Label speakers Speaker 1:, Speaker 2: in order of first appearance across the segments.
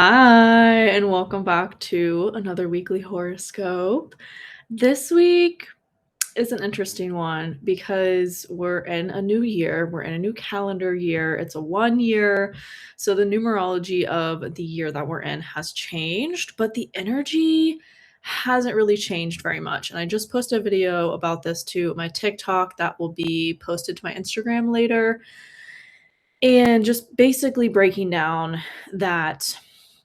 Speaker 1: Hi, and welcome back to another weekly horoscope. This week is an interesting one because we're in a new year, we're in a new calendar year. It's a 1 year. So the numerology of the year that we're in has changed, but the energy hasn't really changed very much. And I just posted a video about this to my TikTok that will be posted to my Instagram later. And just basically breaking down that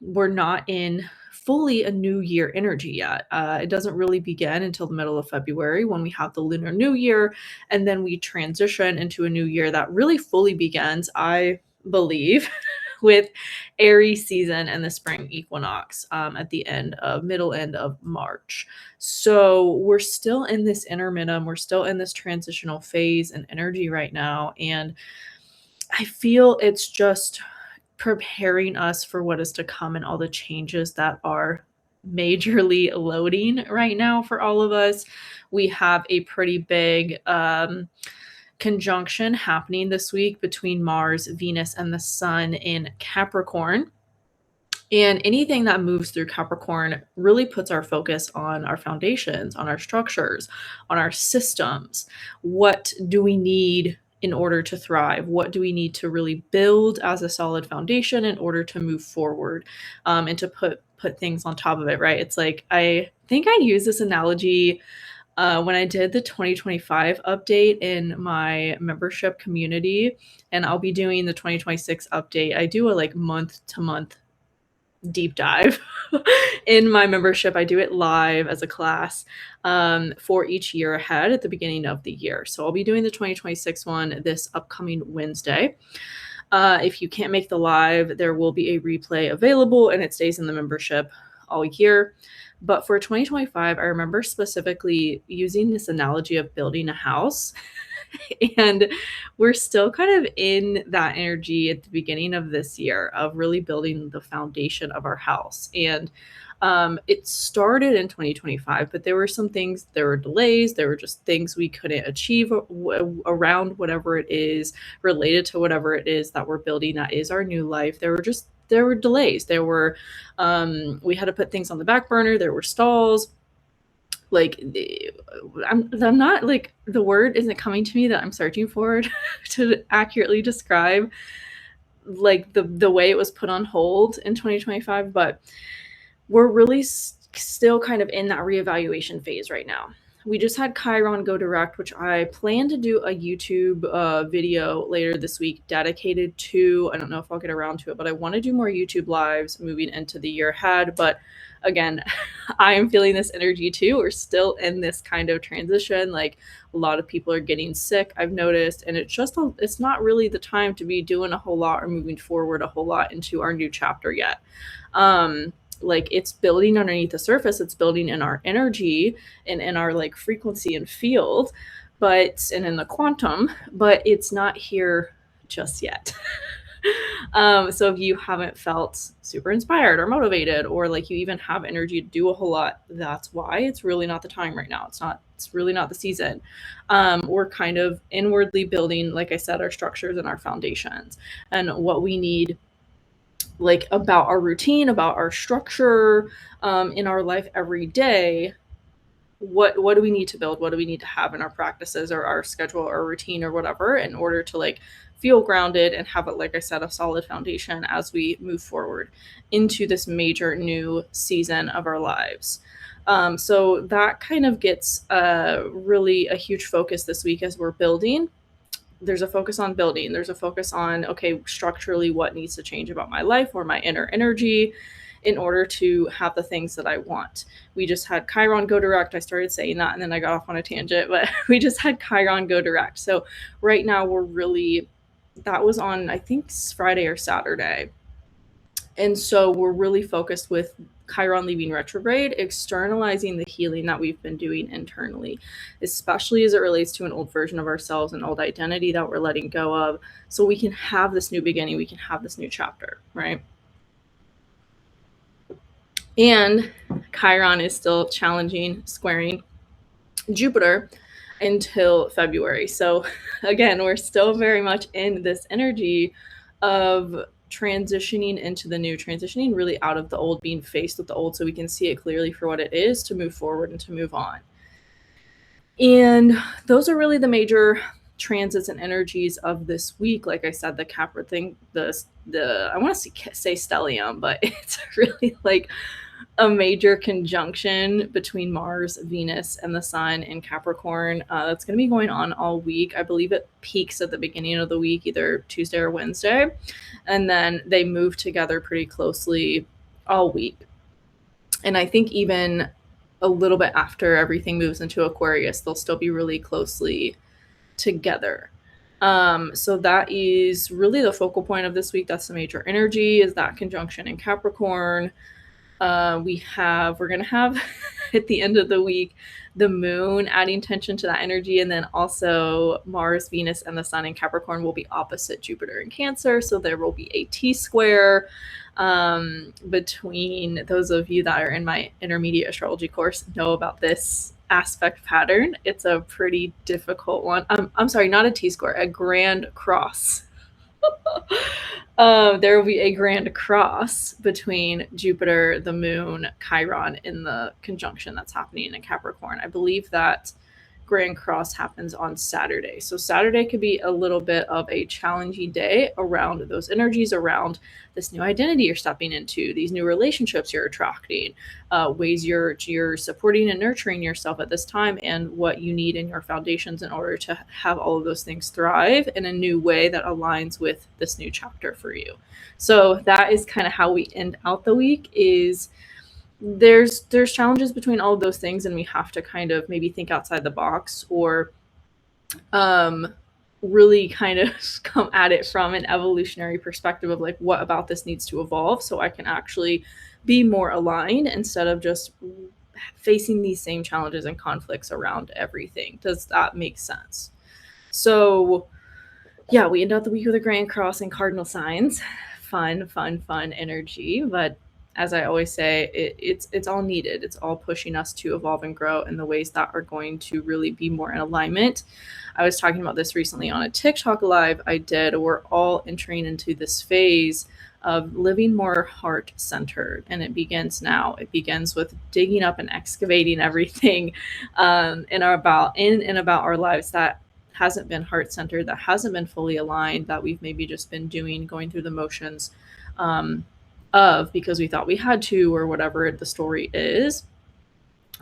Speaker 1: we're not in fully a new year energy yet. It doesn't really begin until the middle of February when we have the Lunar New Year, and then we transition into a new year that really fully begins, I believe, with Aries season and the spring equinox at the middle end of March. So we're still in this intermittent, we're still in this transitional phase and energy right now. And I feel it's just preparing us for what is to come and all the changes that are majorly loading right now for all of us. We have a pretty big conjunction happening this week between Mars, Venus, and the Sun in Capricorn. And anything that moves through Capricorn really puts our focus on our foundations, on our structures, on our systems. What do we need in order to thrive? What do we need to really build as a solid foundation in order to move forward, and to put things on top of it, right? It's like I think I used this analogy when I did the 2025 update in my membership community, and I'll be doing the 2026 update. I do a like month to month deep dive in my membership. I do it live as a class for each year ahead at the beginning of the year. So I'll be doing the 2026 one this upcoming Wednesday. If you can't make the live, there will be a replay available and it stays in the membership all year. But for 2025, I remember specifically using this analogy of building a house. And we're still kind of in that energy at the beginning of this year of really building the foundation of our house. And it started in 2025, but there were some things, there were delays, there were just things we couldn't achieve around whatever it is, related to whatever it is that we're building that is our new life. There were delays. We had to put things on the back burner. There were stalls. Like, I'm not like, the word isn't coming to me that I'm searching for to accurately describe like the way it was put on hold in 2025, but we're really still kind of in that reevaluation phase right now. We just had Chiron go direct, which I plan to do a YouTube video later this week dedicated to. I don't know if I'll get around to it, but I want to do more YouTube lives moving into the year ahead. But again, I am feeling this energy too. We're still in this kind of transition. Like, a lot of people are getting sick, I've noticed, and it's not really the time to be doing a whole lot or moving forward a whole lot into our new chapter yet. Like, it's building underneath the surface, it's building in our energy and in our like frequency and field, and in the quantum, but it's not here just yet. So if you haven't felt super inspired or motivated, or like you even have energy to do a whole lot, that's why it's really not the time right now. It's really not the season. We're kind of inwardly building, like I said, our structures and our foundations and what we need, like about our routine, about our structure in our life every day. What do we need to build? What do we need to have in our practices or our schedule or routine or whatever in order to like feel grounded and have it, like I said, a solid foundation as we move forward into this major new season of our lives. So that kind of gets really a huge focus this week as we're building. There's a focus on building. There's a focus on, okay, structurally, what needs to change about my life or my inner energy in order to have the things that I want. We just had Chiron go direct. I started saying that and then I got off on a tangent, but we just had Chiron go direct. So right now that was on, I think, Friday or Saturday. And so we're really focused with Chiron leaving retrograde, externalizing the healing that we've been doing internally, especially as it relates to an old version of ourselves, an old identity that we're letting go of, so we can have this new beginning, we can have this new chapter, right? And Chiron is still challenging, squaring Jupiter until February. So again, we're still very much in this energy of transitioning into the new, transitioning really out of the old, being faced with the old so we can see it clearly for what it is, to move forward and to move on. And those are really the major transits and energies of this week. Like I said, the Capra thing, the I want to say stellium, but it's really like a major conjunction between Mars, Venus, and the Sun in Capricorn. That's going to be going on all week. I believe it peaks at the beginning of the week, either Tuesday or Wednesday, and then they move together pretty closely all week. And I think even a little bit after everything moves into Aquarius, they'll still be really closely together. So that is really the focal point of this week. That's the major energy, is that conjunction in Capricorn. We're going to have at the end of the week, the moon adding tension to that energy. And then also Mars, Venus, and the Sun in Capricorn will be opposite Jupiter in Cancer. So there will be a T-square between those of you that are in my intermediate astrology course know about this aspect pattern. It's a pretty difficult one. I'm sorry, not a T-square, a grand cross. There will be a grand cross between Jupiter, the moon, Chiron in the conjunction that's happening in Capricorn. I believe that grand cross happens on Saturday. So Saturday could be a little bit of a challenging day around those energies, around this new identity you're stepping into, these new relationships you're attracting, ways you're supporting and nurturing yourself at this time, and what you need in your foundations in order to have all of those things thrive in a new way that aligns with this new chapter for you. So that is kind of how we end out the week. Is there's challenges between all of those things, and we have to kind of maybe think outside the box, or really kind of come at it from an evolutionary perspective of like, what about this needs to evolve so I can actually be more aligned instead of just facing these same challenges and conflicts around everything. Does that make sense? So yeah, we end out the week with a grand cross and cardinal signs. Fun energy. But as I always say, it's all needed. It's all pushing us to evolve and grow in the ways that are going to really be more in alignment. I was talking about this recently on a TikTok live I did. We're all entering into this phase of living more heart-centered, and it begins now. It begins with digging up and excavating everything in and about our lives that hasn't been heart-centered, that hasn't been fully aligned, that we've maybe just been going through the motions of because we thought we had to, or whatever the story is.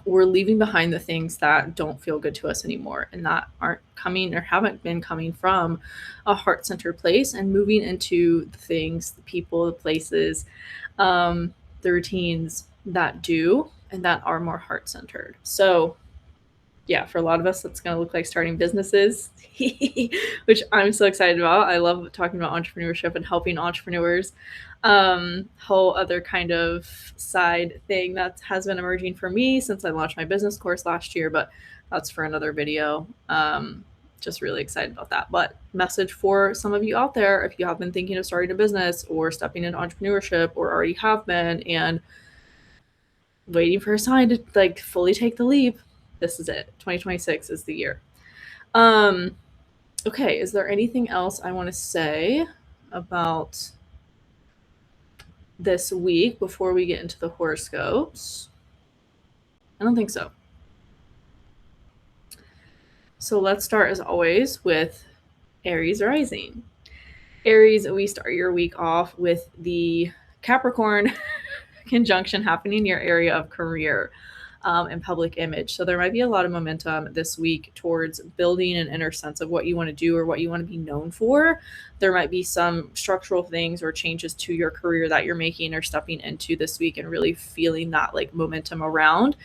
Speaker 1: We're leaving behind the things that don't feel good to us anymore, and that aren't coming or haven't been coming from a heart-centered place, and moving into the things, the people, the places, the routines that do and that are more heart-centered. So yeah, for a lot of us, that's going to look like starting businesses, which I'm so excited about. I love talking about entrepreneurship and helping entrepreneurs. Whole other kind of side thing that has been emerging for me since I launched my business course last year, but that's for another video. Just really excited about that. But message for some of you out there, if you have been thinking of starting a business or stepping into entrepreneurship, or already have been and waiting for a sign to like fully take the leap, this is it. 2026 is the year. Okay, is there anything else I want to say about this week before we get into the horoscopes? I don't think so. So let's start, as always, with Aries Rising. Aries, we start your week off with the Capricorn conjunction happening in your area of career and public image. So there might be a lot of momentum this week towards building an inner sense of what you want to do or what you want to be known for. There might be some structural things or changes to your career that you're making or stepping into this week, and really feeling that like momentum around.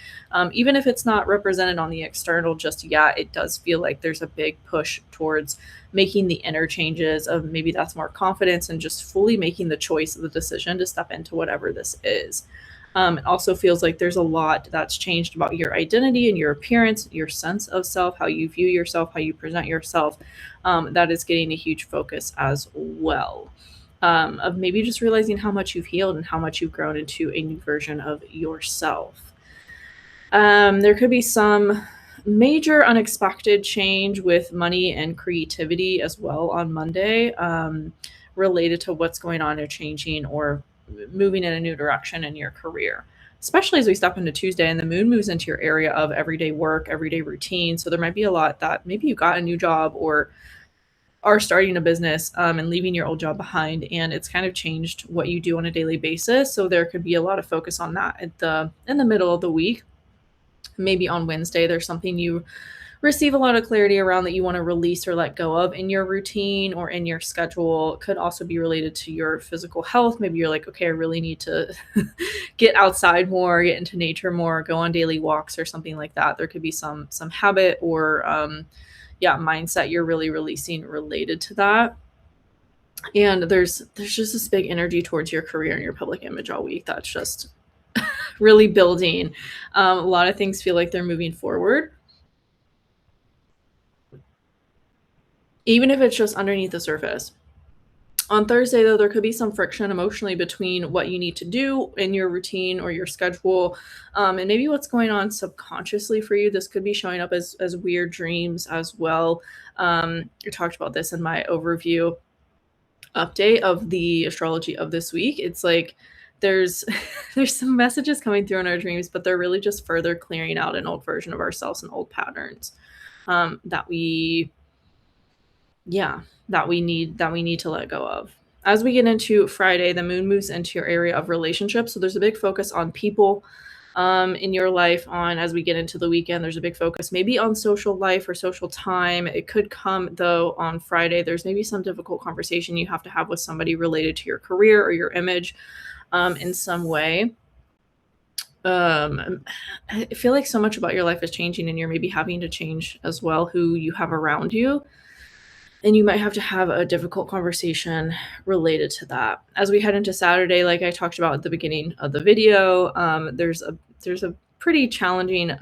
Speaker 1: Even if it's not represented on the external just yet, it does feel like there's a big push towards making the inner changes of maybe that's more confidence and just fully making the choice of the decision to step into whatever this is. It also feels like there's a lot that's changed about your identity and your appearance, your sense of self, how you view yourself, how you present yourself. That is getting a huge focus as well. Of maybe just realizing how much you've healed and how much you've grown into a new version of yourself. There could be some major unexpected change with money and creativity as well on Monday. related to what's going on or changing or moving in a new direction in your career, especially as we step into Tuesday and the moon moves into your area of everyday work, everyday routine. So there might be a lot that maybe you got a new job or are starting a business, and leaving your old job behind, and it's kind of changed what you do on a daily basis. So there could be a lot of focus on that at the in the middle of the week. Maybe on Wednesday, there's something you receive a lot of clarity around that you want to release or let go of in your routine or in your schedule. It could also be related to your physical health. Maybe you're like, okay, I really need to get outside more, get into nature more, go on daily walks or something like that. There could be some habit or yeah, mindset you're really releasing related to that. And there's just this big energy towards your career and your public image all week that's just really building. A lot of things feel like they're moving forward, even if it's just underneath the surface. On Thursday, though, there could be some friction emotionally between what you need to do in your routine or your schedule, and maybe what's going on subconsciously for you. This could be showing up as weird dreams as well. I talked about this in my overview update of the astrology of this week. It's like there's there's some messages coming through in our dreams, but they're really just further clearing out an old version of ourselves and old patterns that we yeah, that we need to let go of. As we get into Friday, the moon moves into your area of relationships. So there's a big focus on people in your life. On as we get into the weekend, there's a big focus maybe on social life or social time. It could come though on Friday. There's maybe some difficult conversation you have to have with somebody related to your career or your image in some way. I feel like so much about your life is changing, and you're maybe having to change as well who you have around you, and you might have to have a difficult conversation related to that. As we head into Saturday, like I talked about at the beginning of the video, there's a pretty challenging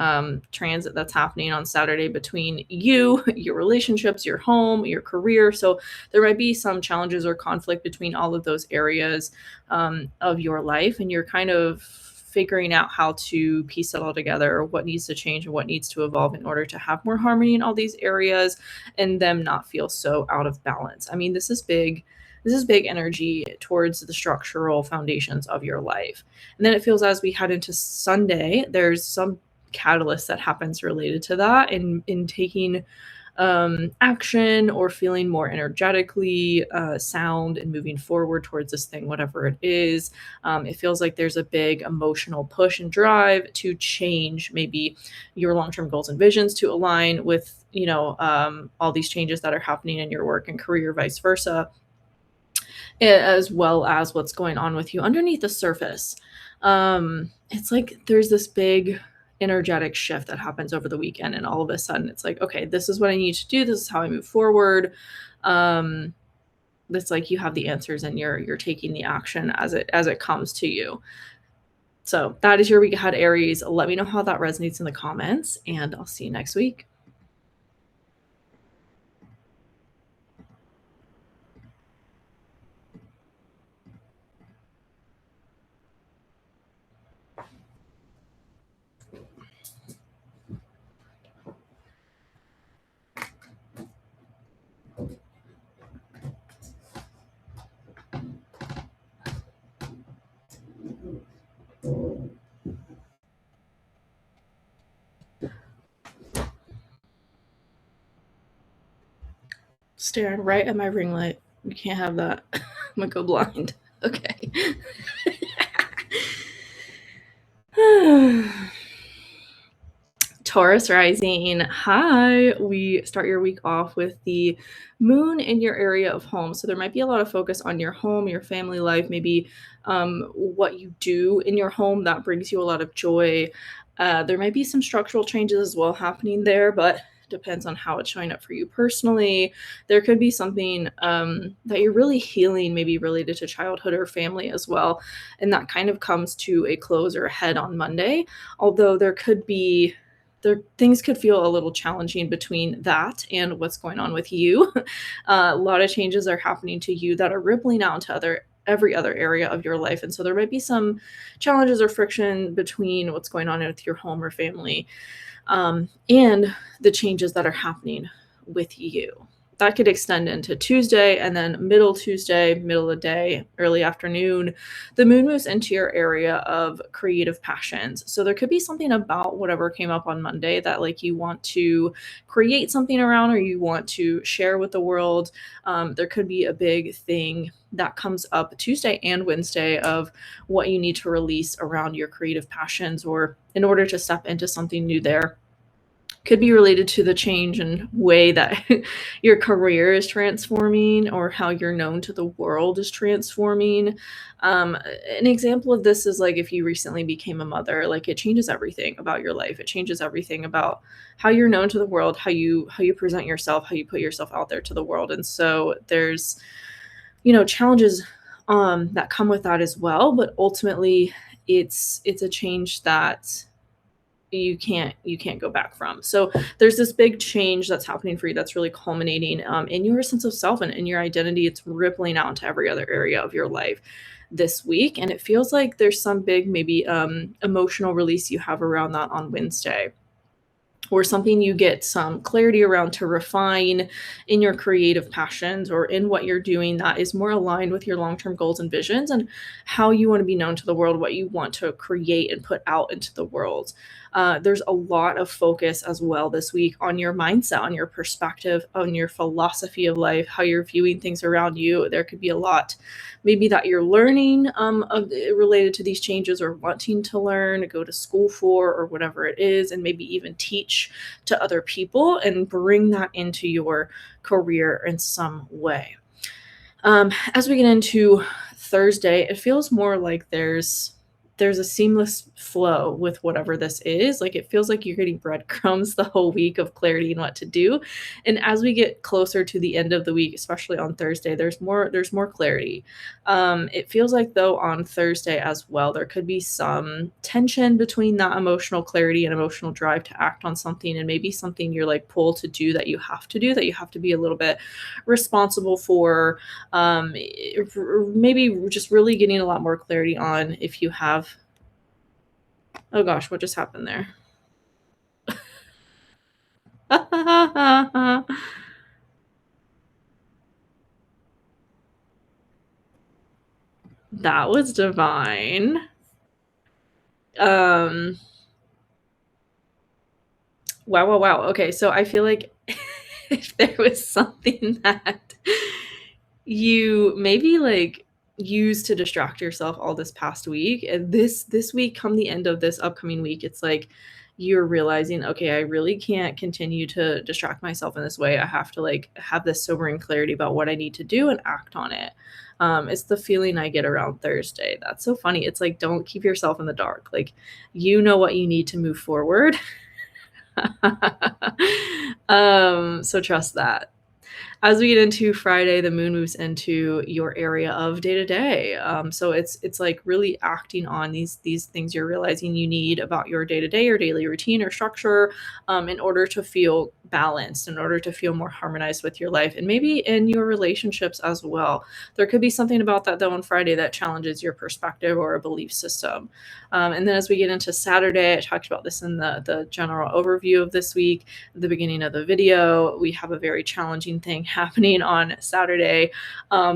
Speaker 1: transit that's happening on Saturday between you, your relationships, your home, your career. So there might be some challenges or conflict between all of those areas of your life, and you're kind of figuring out how to piece it all together, what needs to change and what needs to evolve in order to have more harmony in all these areas and them not feel so out of balance. I mean, this is big. This is big energy towards the structural foundations of your life. And then it feels as we head into Sunday, there's some catalyst that happens related to that in taking action or feeling more energetically sound and moving forward towards this thing, whatever it is. It feels like there's a big emotional push and drive to change maybe your long-term goals and visions to align with, all these changes that are happening in your work and career, vice versa, as well as what's going on with you underneath the surface. It's like there's this big energetic shift that happens over the weekend, and all of a sudden it's like, okay, this is what I need to do. This is how I move forward. It's like you have the answers and you're taking the action as it comes to you. So that is your week ahead, Aries. Let me know how that resonates in the comments, and I'll see you next week. Staring right at my ring light. You can't have that. I'm gonna go blind. Okay. Taurus Rising. Hi. We start your week off with the moon in your area of home. So there might be a lot of focus on your home, your family life, maybe what you do in your home that brings you a lot of joy. There might be some structural changes as well happening there, but depends on how it's showing up for you personally. There could be something that you're really healing, maybe related to childhood or family as well. And that kind of comes to a close or a head on Monday. Although things could feel a little challenging between that and what's going on with you. A lot of changes are happening to you that are rippling out into every other area of your life. And so there might be some challenges or friction between what's going on with your home or family and the changes that are happening with you. that could extend into Tuesday, and then middle Tuesday, middle of the day, early afternoon, the moon moves into your area of creative passions. So there could be something about whatever came up on Monday that like you want to create something around or you want to share with the world. There could be a big thing that comes up Tuesday and Wednesday of what you need to release around your creative passions or in order to step into something new there. Could be related to the change in way that your career is transforming or how you're known to the world is transforming. An example of this is like if you recently became a mother, like it changes everything about your life. It changes everything about how you're known to the world, how you present yourself, how you put yourself out there to the world. And so there's, challenges that come with that as well, but ultimately it's a change that you can't go back from. So there's this big change that's happening for you that's really culminating in your sense of self and in your identity. It's rippling out into every other area of your life this week, and it feels like there's some big maybe emotional release you have around that on Wednesday or something you get some clarity around to refine in your creative passions or in what you're doing that is more aligned with your long-term goals and visions and how you want to be known to the world, what you want to create and put out into the world. There's a lot of focus as well this week on your mindset, on your perspective, on your philosophy of life, how you're viewing things around you. There could be a lot maybe that you're learning related to these changes or wanting to learn, go to school for, or whatever it is, and maybe even teach to other people and bring that into your career in some way. As we get into Thursday, it feels more like there's a seamless flow with whatever this is. Like it feels like you're getting breadcrumbs the whole week of clarity and what to do. And as we get closer to the end of the week, especially on Thursday, there's more clarity. It feels like though on Thursday as well, there could be some tension between that emotional clarity and emotional drive to act on something and maybe something you're like pulled to do that you have to do, that you have to be a little bit responsible for. Maybe just really getting a lot more clarity on if you have. Oh gosh, what just happened there? That was divine. Um, wow, wow, wow. Okay, so I feel like if there was something that you maybe like use to distract yourself all this past week and this week come the end of this upcoming week, it's like you're realizing, okay, I really can't continue to distract myself in this way. I have to like have this sobering clarity about what I need to do and act on it. It's the feeling I get around Thursday. That's so funny. It's like don't keep yourself in the dark. Like you know what you need to move forward. So trust that. As we get into Friday, the moon moves into your area of day to day. So it's like really acting on these things you're realizing you need about your day to day or daily routine or structure in order to feel balanced, in order to feel more harmonized with your life and maybe in your relationships as well. There could be something about that though on Friday that challenges your perspective or a belief system. And then as we get into Saturday, I talked about this in the general overview of this week at the beginning of the video. We have a very challenging thing happening on Saturday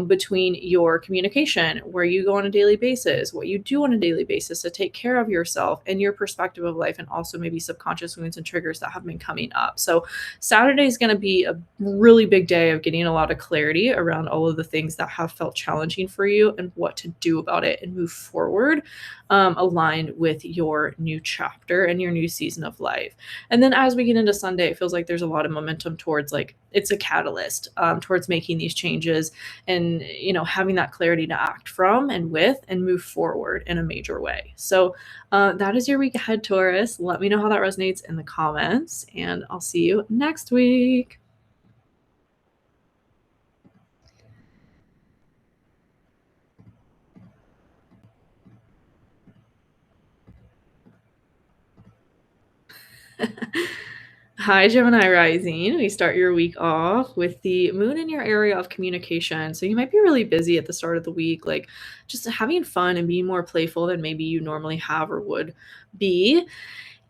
Speaker 1: between your communication, where you go on a daily basis, what you do on a daily basis to take care of yourself and your perspective of life, and also maybe subconscious wounds and triggers that have been coming up. So Saturday is going to be a really big day of getting a lot of clarity around all of the things that have felt challenging for you and what to do about it and move forward aligned with your new chapter and your new season of life. And then as we get into Sunday, it feels like there's a lot of momentum towards like it's a catalyst towards making these changes and having that clarity to act from and with and move forward in a major way. So that is your week ahead, Taurus. Let me know how that resonates in the comments, and I'll see you next week. Hi, Gemini Rising. We start your week off with the moon in your area of communication. So you might be really busy at the start of the week, like just having fun and being more playful than maybe you normally have or would be.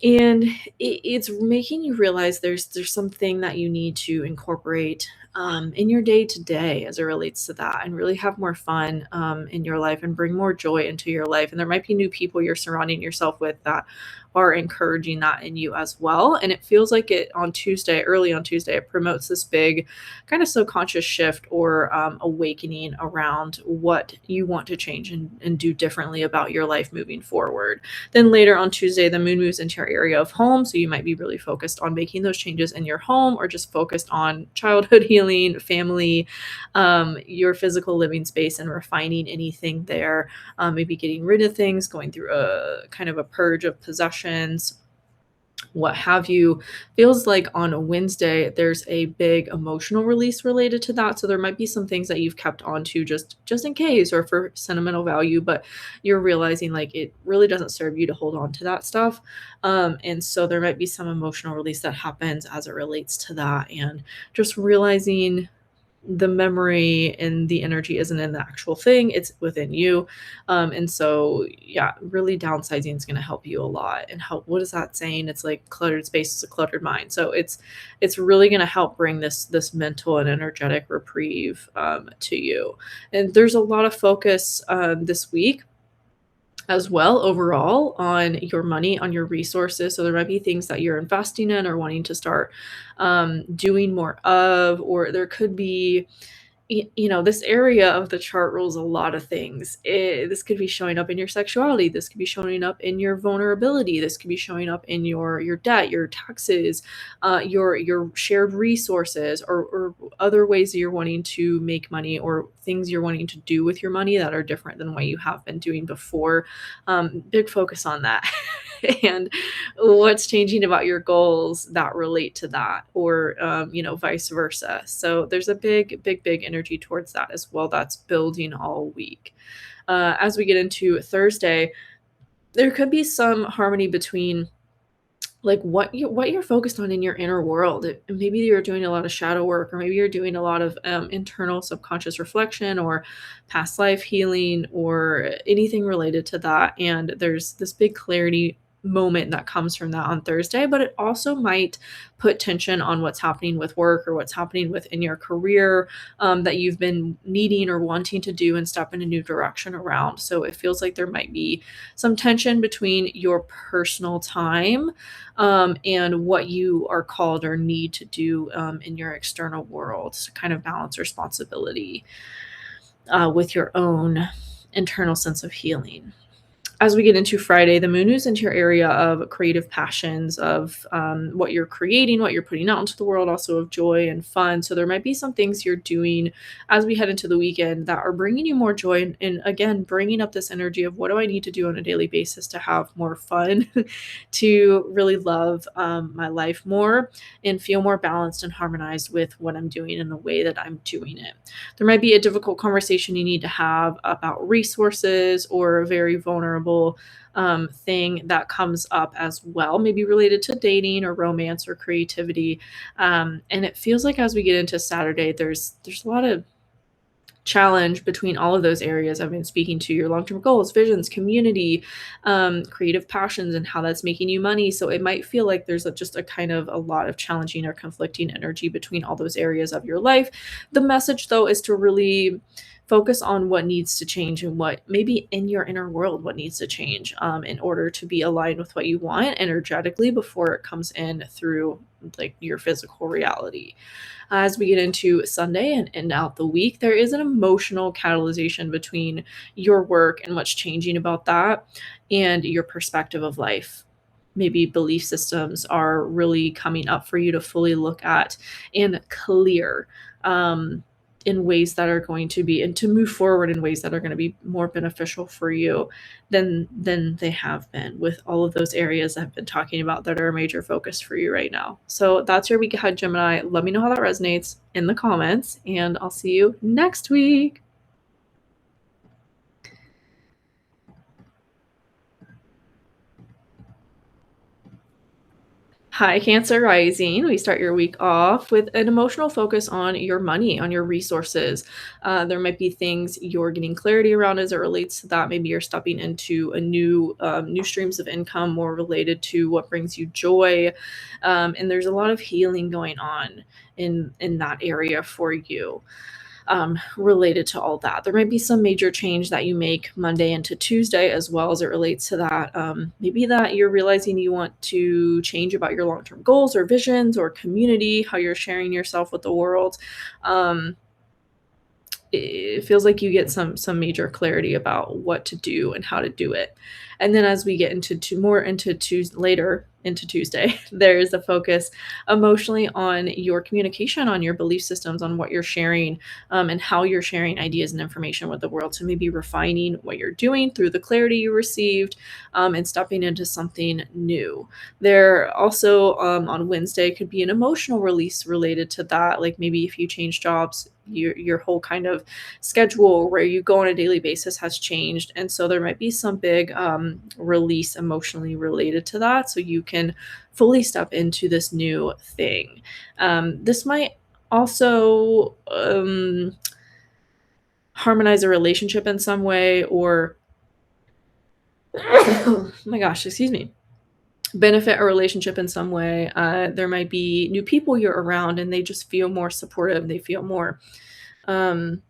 Speaker 1: And it's making you realize there's something that you need to incorporate in your day to day as it relates to that, and really have more fun in your life and bring more joy into your life. And there might be new people you're surrounding yourself with that are encouraging that in you as well. And it feels like it on Tuesday, early on Tuesday, it promotes this big kind of subconscious shift or awakening around what you want to change and do differently about your life moving forward. Then later on Tuesday, the moon moves into your area of home. So you might be really focused on making those changes in your home, or just focused on childhood healing, family, your physical living space, and refining anything there. Maybe getting rid of things, going through a kind of a purge of possessions, what have you. Feels like on a Wednesday, there's a big emotional release related to that. So there might be some things that you've kept on to just in case, or for sentimental value, but you're realizing like it really doesn't serve you to hold on to that stuff. And so there might be some emotional release that happens as it relates to that. And just realizing the memory and the energy isn't in the actual thing, it's within you. And so yeah, really downsizing is going to help you a lot. And help, what is that saying? It's like cluttered space is a cluttered mind. So it's really going to help bring this mental and energetic reprieve to you. And there's a lot of focus this week as well overall on your money, on your resources. So there might be things that you're investing in or wanting to start doing more of, or there could be this area of the chart rules a lot of things. This could be showing up in your sexuality. This could be showing up in your vulnerability. This could be showing up in your debt, your taxes, your shared resources, or other ways that you're wanting to make money, or things you're wanting to do with your money that are different than what you have been doing before. Big focus on that. And what's changing about your goals that relate to that, or vice versa. So there's a big energy towards that as well, that's building all week. As we get into Thursday, there could be some harmony between like what you're focused on in your inner world. Maybe you're doing a lot of shadow work, or maybe you're doing a lot of internal subconscious reflection, or past life healing, or anything related to that. And there's this big clarity moment that comes from that on Thursday, but it also might put tension on what's happening with work, or what's happening within your career, that you've been needing or wanting to do and step in a new direction around. So it feels like there might be some tension between your personal time and what you are called or need to do in your external world, to kind of balance responsibility with your own internal sense of healing. As we get into Friday, the moon moves into your area of creative passions, of what you're creating, what you're putting out into the world, also of joy and fun. So there might be some things you're doing as we head into the weekend that are bringing you more joy, and again, bringing up this energy of what do I need to do on a daily basis to have more fun, to really love my life more, and feel more balanced and harmonized with what I'm doing and the way that I'm doing it. There might be a difficult conversation you need to have about resources, or a very vulnerable thing that comes up as well, maybe related to dating or romance or creativity. And it feels like as we get into Saturday, there's a lot of challenge between all of those areas I've been speaking to: your long term goals, visions, community, creative passions, and how that's making you money. So it might feel like there's just a kind of a lot of challenging or conflicting energy between all those areas of your life. The message, though, is to really focus on what needs to change, and what maybe in your inner world, what needs to change in order to be aligned with what you want energetically before it comes in through like your physical reality. As we get into Sunday and end out the week, there is an emotional catalyzation between your work and what's changing about that, and your perspective of life. Maybe belief systems are really coming up for you to fully look at and clear, in ways that are going to be, and to move forward in ways that are going to be more beneficial for you than they have been, with all of those areas I've been talking about that are a major focus for you right now. So that's your week ahead, Gemini. Let me know how that resonates in the comments, and I'll see you next week. Hi, Cancer Rising. We start your week off with an emotional focus on your money, on your resources. There might be things you're getting clarity around as it relates to that. Maybe you're stepping into a new streams of income more related to what brings you joy, and there's a lot of healing going on in that area for you, related to all that. There might be some major change that you make Monday into Tuesday as well as it relates to that. Maybe that you're realizing you want to change about your long term goals or visions or community, how you're sharing yourself with the world. Um, it feels like you get some major clarity about what to do and how to do it. And then as we get into more into Tuesday later into Tuesday, there is a focus emotionally on your communication, on your belief systems, on what you're sharing, and how you're sharing ideas and information with the world. So maybe refining what you're doing through the clarity you received, and stepping into something new. There also, on Wednesday could be an emotional release related to that. Like maybe if you change jobs, your whole kind of schedule where you go on a daily basis has changed, and so there might be some big release emotionally related to that, so you can fully step into this new thing. This might also harmonize a relationship in some way, or oh my gosh, excuse me, benefit a relationship in some way. There might be new people you're around and they just feel more supportive. They feel more, um,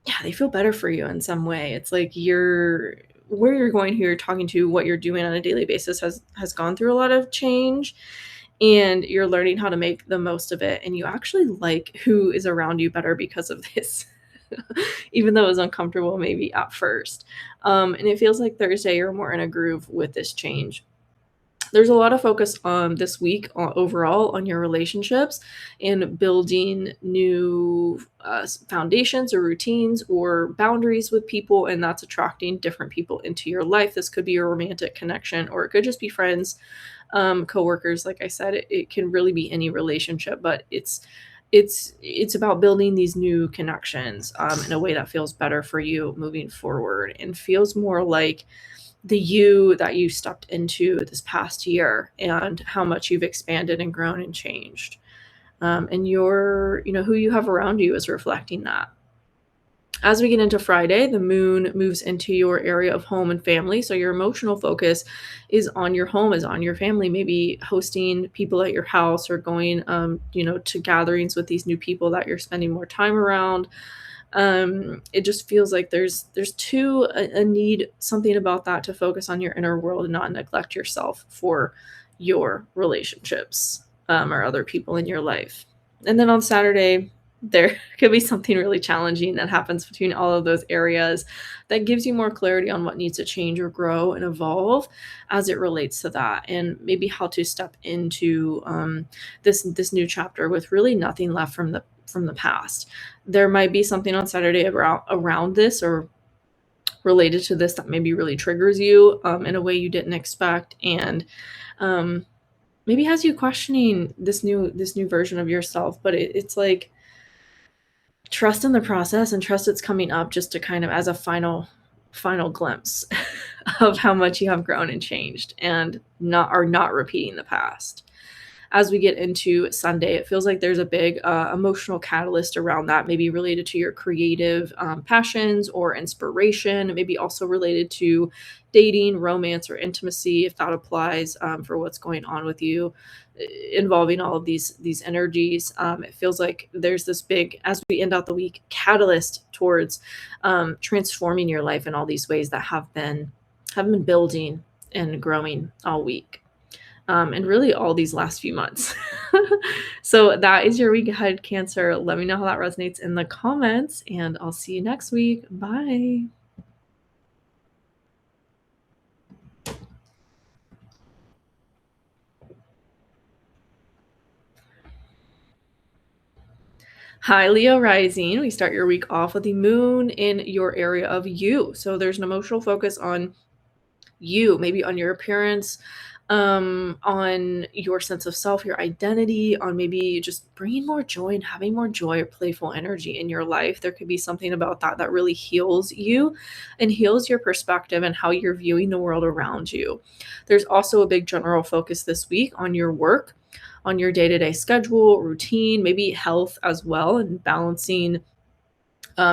Speaker 1: yeah, they feel better for you in some way. It's like you're where you're going, who you're talking to, what you're doing on a daily basis has gone through a lot of change, and you're learning how to make the most of it. And you actually like who is around you better because of this, even though it was uncomfortable maybe at first. And it feels like Thursday you're more in a groove with this change. There's a lot of focus this week overall on your relationships and building new foundations or routines or boundaries with people, and that's attracting different people into your life. This could be a romantic connection, or it could just be friends, coworkers. Like I said, it can really be any relationship, but it's about building these new connections, in a way that feels better for you moving forward and feels more like the you that you stepped into this past year, and how much you've expanded and grown and changed. And who you have around you is reflecting that. As we get into Friday, the moon moves into your area of home and family. So your emotional focus is on your home, is on your family, maybe hosting people at your house, or going, to gatherings with these new people that you're spending more time around. It just feels like there's a need, something about that, to focus on your inner world and not neglect yourself for your relationships, or other people in your life. And then on Saturday, there could be something really challenging that happens between all of those areas that gives you more clarity on what needs to change or grow and evolve as it relates to that, and maybe how to step into, this new chapter with really nothing left from the past. There might be something on Saturday around this, or related to this, that maybe really triggers you, in a way you didn't expect, and um, maybe has you questioning this new version of yourself. But it's like, trust in the process and trust it's coming up, just to kind of as a final glimpse of how much you have grown and changed, and not repeating the past. As we get into Sunday, it feels like there's a big emotional catalyst around that, maybe related to your creative, passions or inspiration, maybe also related to dating, romance, or intimacy, if that applies, for what's going on with you, involving all of these energies. It feels like there's this big, as we end out the week, catalyst towards, transforming your life in all these ways that have been building and growing all week, and really all these last few months. So that is your week ahead, Cancer. Let me know how that resonates in the comments, and I'll see you next week. Bye. Hi, Leo Rising. We start your week off with the moon in your area of you. So there's an emotional focus on you, maybe on your appearance, on your sense of self, your identity, on maybe just bringing more joy and having more joy or playful energy in your life. There could be something about that really heals you and heals your perspective and how you're viewing the world around you. There's also a big general focus this week on your work. on your day-to-day schedule, routine, maybe health as well, and balancing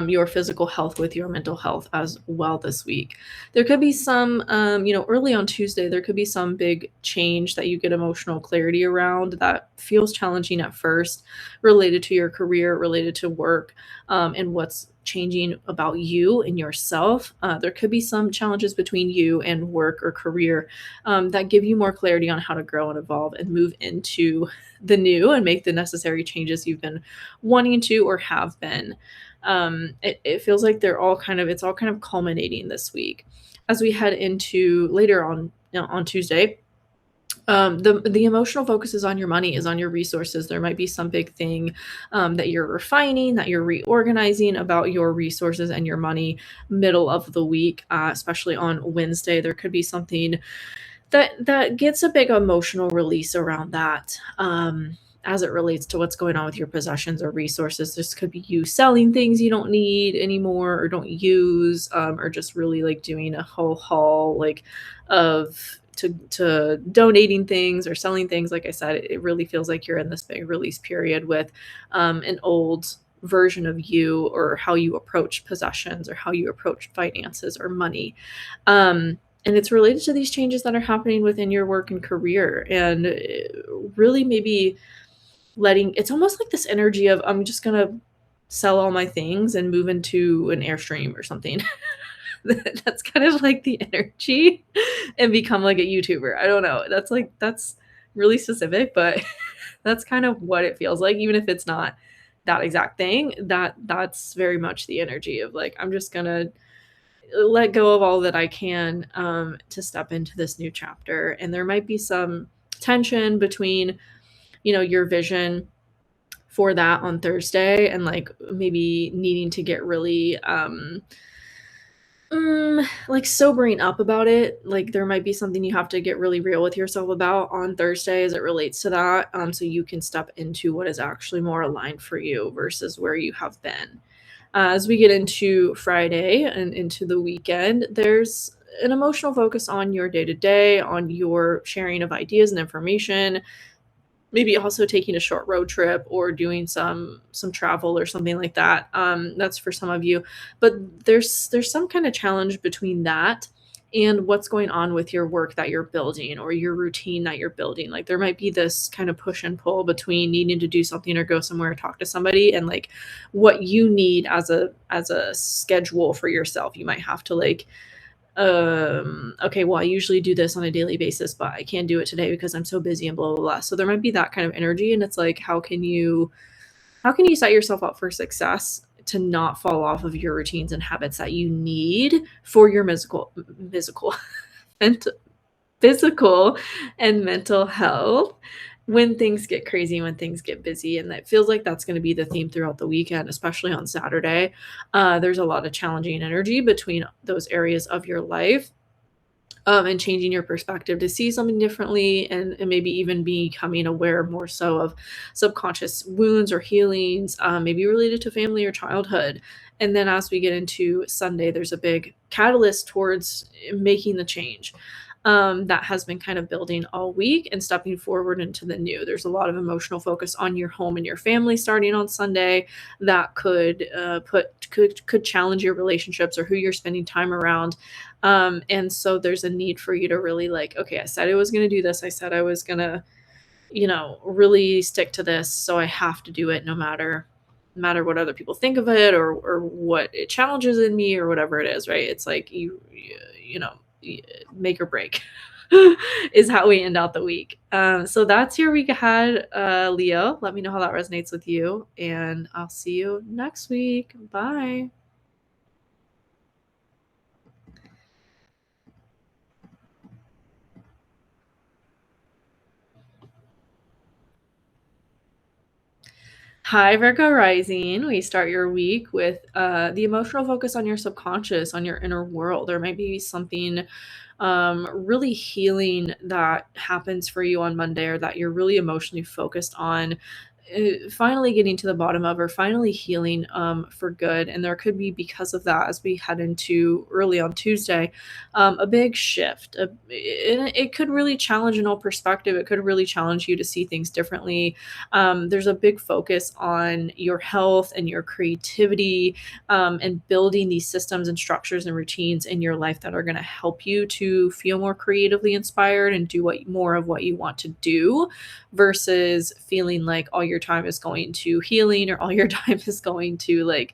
Speaker 1: your physical health with your mental health as well this week. There could be some, early on Tuesday, there could be some big change that you get emotional clarity around that feels challenging at first, related to your career, related to work, and what's changing about you and yourself. There could be some challenges between you and work or career that give you more clarity on how to grow and evolve and move into the new and make the necessary changes you've been wanting to or have been. It feels like it's all kind of culminating this week as we head into later on, on Tuesday. The emotional focus is on your money, is on your resources. There might be some big thing that you're refining, that you're reorganizing about your resources and your money middle of the week, especially on Wednesday. There could be something that gets a big emotional release around that, as it relates to what's going on with your possessions or resources. This could be you selling things you don't need anymore or don't use, or just really like doing a whole haul like of to donating things or selling things. Like I said, it really feels like you're in this big release period with an old version of you, or how you approach possessions or how you approach finances or money. And it's related to these changes that are happening within your work and career, and really maybe letting it's almost like this energy of, I'm just gonna sell all my things and move into an Airstream or something. That's kind of like the energy, and become like a YouTuber. I don't know. That's really specific, but that's kind of what it feels like, even if it's not that exact thing. That's very much the energy of like, I'm just gonna let go of all that I can, to step into this new chapter. And there might be some tension between, your vision for that on Thursday, and like maybe needing to get really like sobering up about it. Like there might be something you have to get really real with yourself about on Thursday as it relates to that, so you can step into what is actually more aligned for you versus where you have been. As we get into Friday and into the weekend, there's an emotional focus on your day to day, on your sharing of ideas and information, maybe also taking a short road trip or doing some travel or something like that. That's for some of you, but there's some kind of challenge between that and what's going on with your work that you're building or your routine that you're building. Like there might be this kind of push and pull between needing to do something or go somewhere or talk to somebody, and like what you need as a schedule for yourself. You might have to like, okay, well, I usually do this on a daily basis, but I can't do it today because I'm so busy and blah blah blah. So there might be that kind of energy, and it's like, how can you set yourself up for success to not fall off of your routines and habits that you need for your physical mental physical and mental health when things get crazy, when things get busy. And that feels like that's going to be the theme throughout the weekend, especially on Saturday. There's a lot of challenging energy between those areas of your life, and changing your perspective to see something differently, and maybe even becoming aware more so of subconscious wounds or healings, maybe related to family or childhood. And then as we get into Sunday, there's a big catalyst towards making the change, that has been kind of building all week and stepping forward into the new. There's a lot of emotional focus on your home and your family starting on Sunday that could challenge your relationships or who you're spending time around. And so there's a need for you to really like, okay, I said I was going to do this. I said I was going to, really stick to this. So I have to do it no matter what other people think of it, or what it challenges in me or whatever it is, right? It's like make or break is how we end out the week. So that's your week ahead, Leo. Let me know how that resonates with you, and I'll see you next week. Bye. Hi, Virgo Rising. We start your week with the emotional focus on your subconscious, on your inner world. There might be something really healing that happens for you on Monday, or that you're really emotionally focused on, finally getting to the bottom of, or finally healing for good. And there could be, because of that, as we head into early on Tuesday, a big shift. It could really challenge an old perspective. It could really challenge you to see things differently. There's a big focus on your health and your creativity, and building these systems and structures and routines in your life that are going to help you to feel more creatively inspired and do more of what you want to do, versus feeling like all your time is going to healing, or all your time is going to like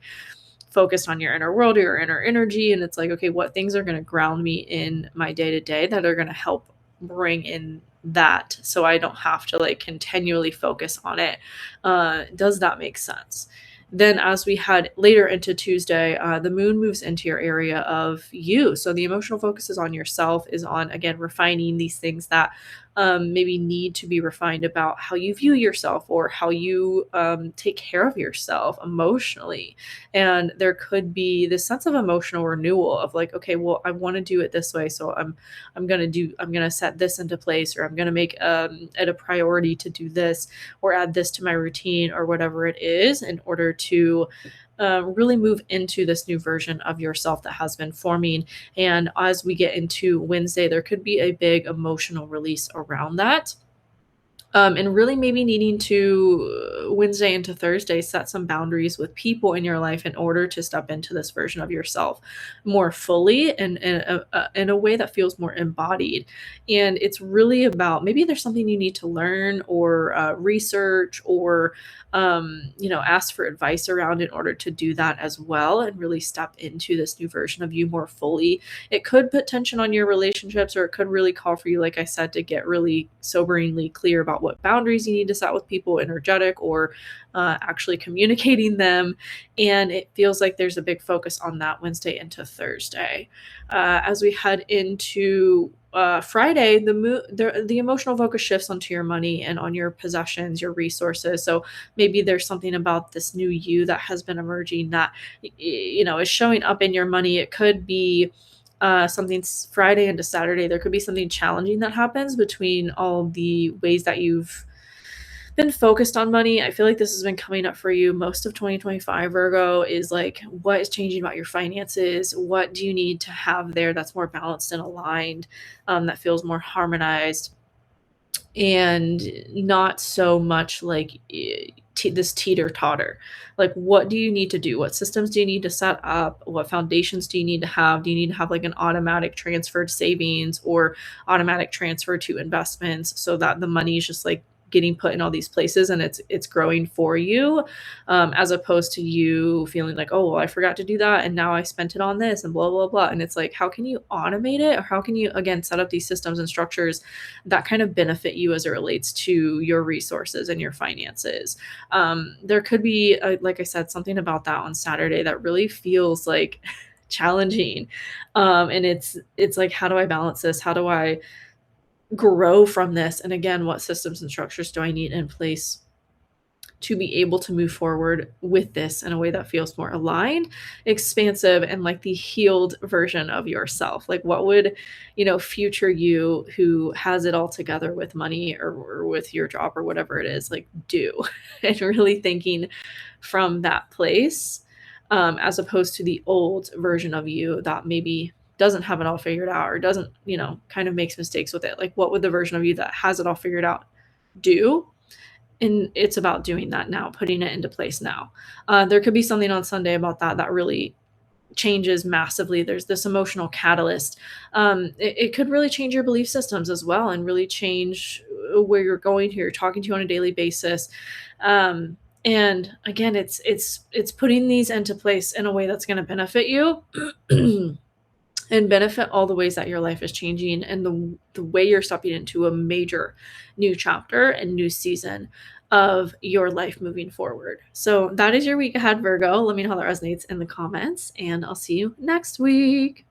Speaker 1: focused on your inner world or your inner energy. And it's like, okay, what things are going to ground me in my day to day that are going to help bring in that, so I don't have to like continually focus on it. Does that make sense? Then, as we head later into Tuesday, the moon moves into your area of you. So the emotional focus is on yourself, is on, again, refining these things that maybe need to be refined about how you view yourself, or how you take care of yourself emotionally. And there could be this sense of emotional renewal of like, okay, well, I want to do it this way, so I'm gonna set this into place, or I'm gonna make it a priority to do this, or add this to my routine, or whatever it is, in order to really move into this new version of yourself that has been forming. And as we get into Wednesday, there could be a big emotional release around that. And really maybe needing to, Wednesday into Thursday, set some boundaries with people in your life in order to step into this version of yourself more fully, and in a way that feels more embodied. And it's really about, maybe there's something you need to learn, or research, or ask for advice around, in order to do that as well, and really step into this new version of you more fully. It could put tension on your relationships, or it could really call for you, like I said, to get really soberingly clear about what boundaries you need to set with people, energetic, or actually communicating them. And it feels like there's a big focus on that Wednesday into Thursday. As we head into Friday, the emotional focus shifts onto your money and on your possessions, your resources. So maybe there's something about this new you that has been emerging that is showing up in your money. It could be something Friday into Saturday. There could be something challenging that happens between all the ways that you've been focused on money. I feel like this has been coming up for you most of 2025, Virgo, is like, what is changing about your finances? What do you need to have there that's more balanced and aligned, that feels more harmonized, and not so much like this teeter totter. Like, what do you need to do? What systems do you need to set up? What foundations do you need to have? Do you need to have like an automatic transferred savings, or automatic transfer to investments, so that the money is just like getting put in all these places and it's growing for you, as opposed to you feeling like, oh, well, I forgot to do that and now I spent it on this and blah blah blah. And it's like, how can you automate it, or how can you, again, set up these systems and structures that kind of benefit you as it relates to your resources and your finances? There could be, like I said, something about that on Saturday that really feels like challenging. And it's like, how do I balance this? How do I grow from this? And again, what systems and structures do I need in place to be able to move forward with this in a way that feels more aligned, expansive, and like the healed version of yourself? Like, what would, future you, who has it all together with money, or with your job, or whatever it is, like, do? And really thinking from that place, as opposed to the old version of you that maybe doesn't have it all figured out, or doesn't, kind of makes mistakes with it. Like, what would the version of you that has it all figured out do? And it's about doing that now, putting it into place now. There could be something on Sunday about that really changes massively. There's this emotional catalyst. It could really change your belief systems as well, and really change where you're going, who you're talking to on a daily basis. And again, it's putting these into place in a way that's going to benefit you. And benefit all the ways that your life is changing, and the way you're stepping into a major new chapter and new season of your life moving forward. So that is your week ahead, Virgo. Let me know how that resonates in the comments, and I'll see you next week.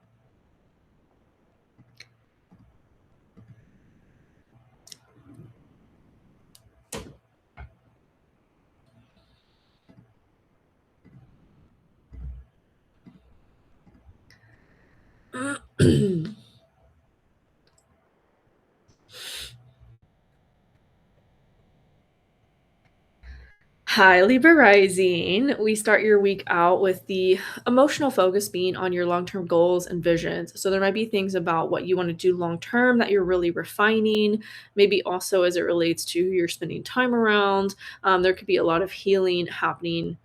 Speaker 1: Hi, Libra Rising. We start your week out with the emotional focus being on your long term goals and visions. So, there might be things about what you want to do long term that you're really refining, maybe also as it relates to who you're spending time around. There could be a lot of healing happening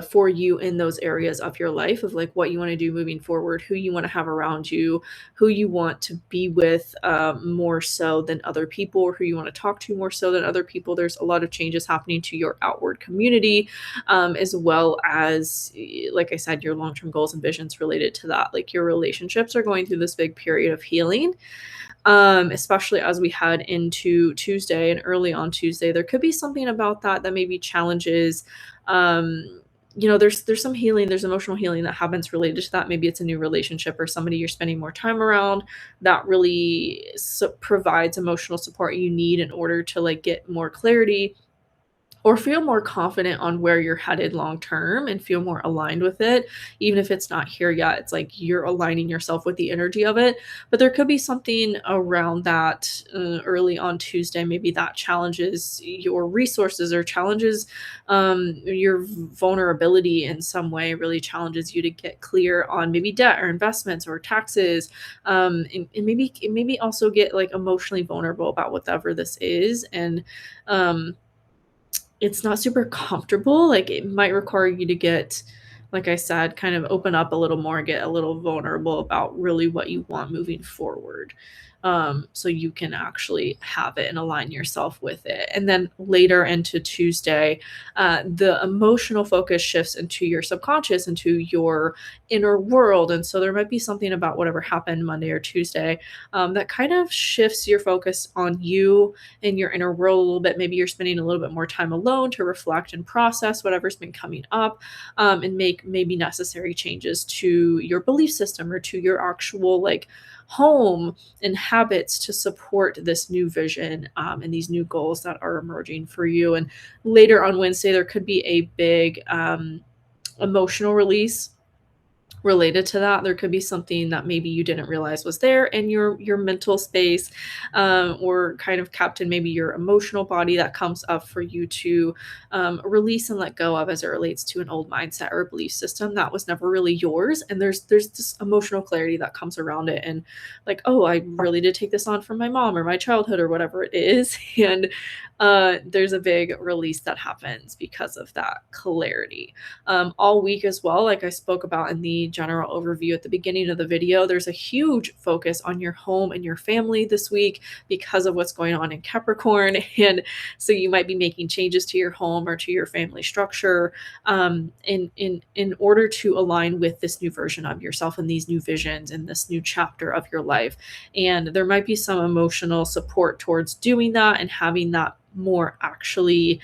Speaker 1: for you in those areas of your life of like what you want to do moving forward, who you want to have around you, who you want to be with more so than other people, or who you want to talk to more so than other people. There's a lot of changes happening to your outward community, as well as, like I said, your long term goals and visions related to that. Like your relationships are going through this big period of healing, especially as we head into Tuesday and early on Tuesday. There could be something about that that maybe challenges. There's some healing, there's emotional healing that happens related to that. Maybe it's a new relationship or somebody you're spending more time around that really provides emotional support you need in order to like get more clarity or feel more confident on where you're headed long term and feel more aligned with it. Even if it's not here yet, it's like you're aligning yourself with the energy of it. But there could be something around that early on Tuesday, maybe that challenges your resources or challenges your vulnerability in some way, really challenges you to get clear on maybe debt or investments or taxes, and maybe also get like emotionally vulnerable about whatever this is. And it's not super comfortable, like, it might require you to get, like I said, kind of open up a little more, get a little vulnerable about really what you want moving forward, so you can actually have it and align yourself with it. And then later into Tuesday, the emotional focus shifts into your subconscious, into your inner world, and so there might be something about whatever happened Monday or Tuesday, that kind of shifts your focus on you in your inner world a little bit. Maybe you're spending a little bit more time alone to reflect and process whatever's been coming up, and make maybe necessary changes to your belief system or to your actual like home and habits to support this new vision, and these new goals that are emerging for you. And later on Wednesday, there could be a big emotional release related to that. There could be something that maybe you didn't realize was there in your mental space, or kind of kept in maybe your emotional body, that comes up for you to release and let go of as it relates to an old mindset or belief system that was never really yours. And there's this emotional clarity that comes around it, and like, oh, I really did take this on from my mom or my childhood or whatever it is. And there's a big release that happens because of that clarity. All week as well, like I spoke about in the general overview at the beginning of the video, there's a huge focus on your home and your family this week because of what's going on in Capricorn. And so you might be making changes to your home or to your family structure, in order to align with this new version of yourself and these new visions and this new chapter of your life. And there might be some emotional support towards doing that and having that more actually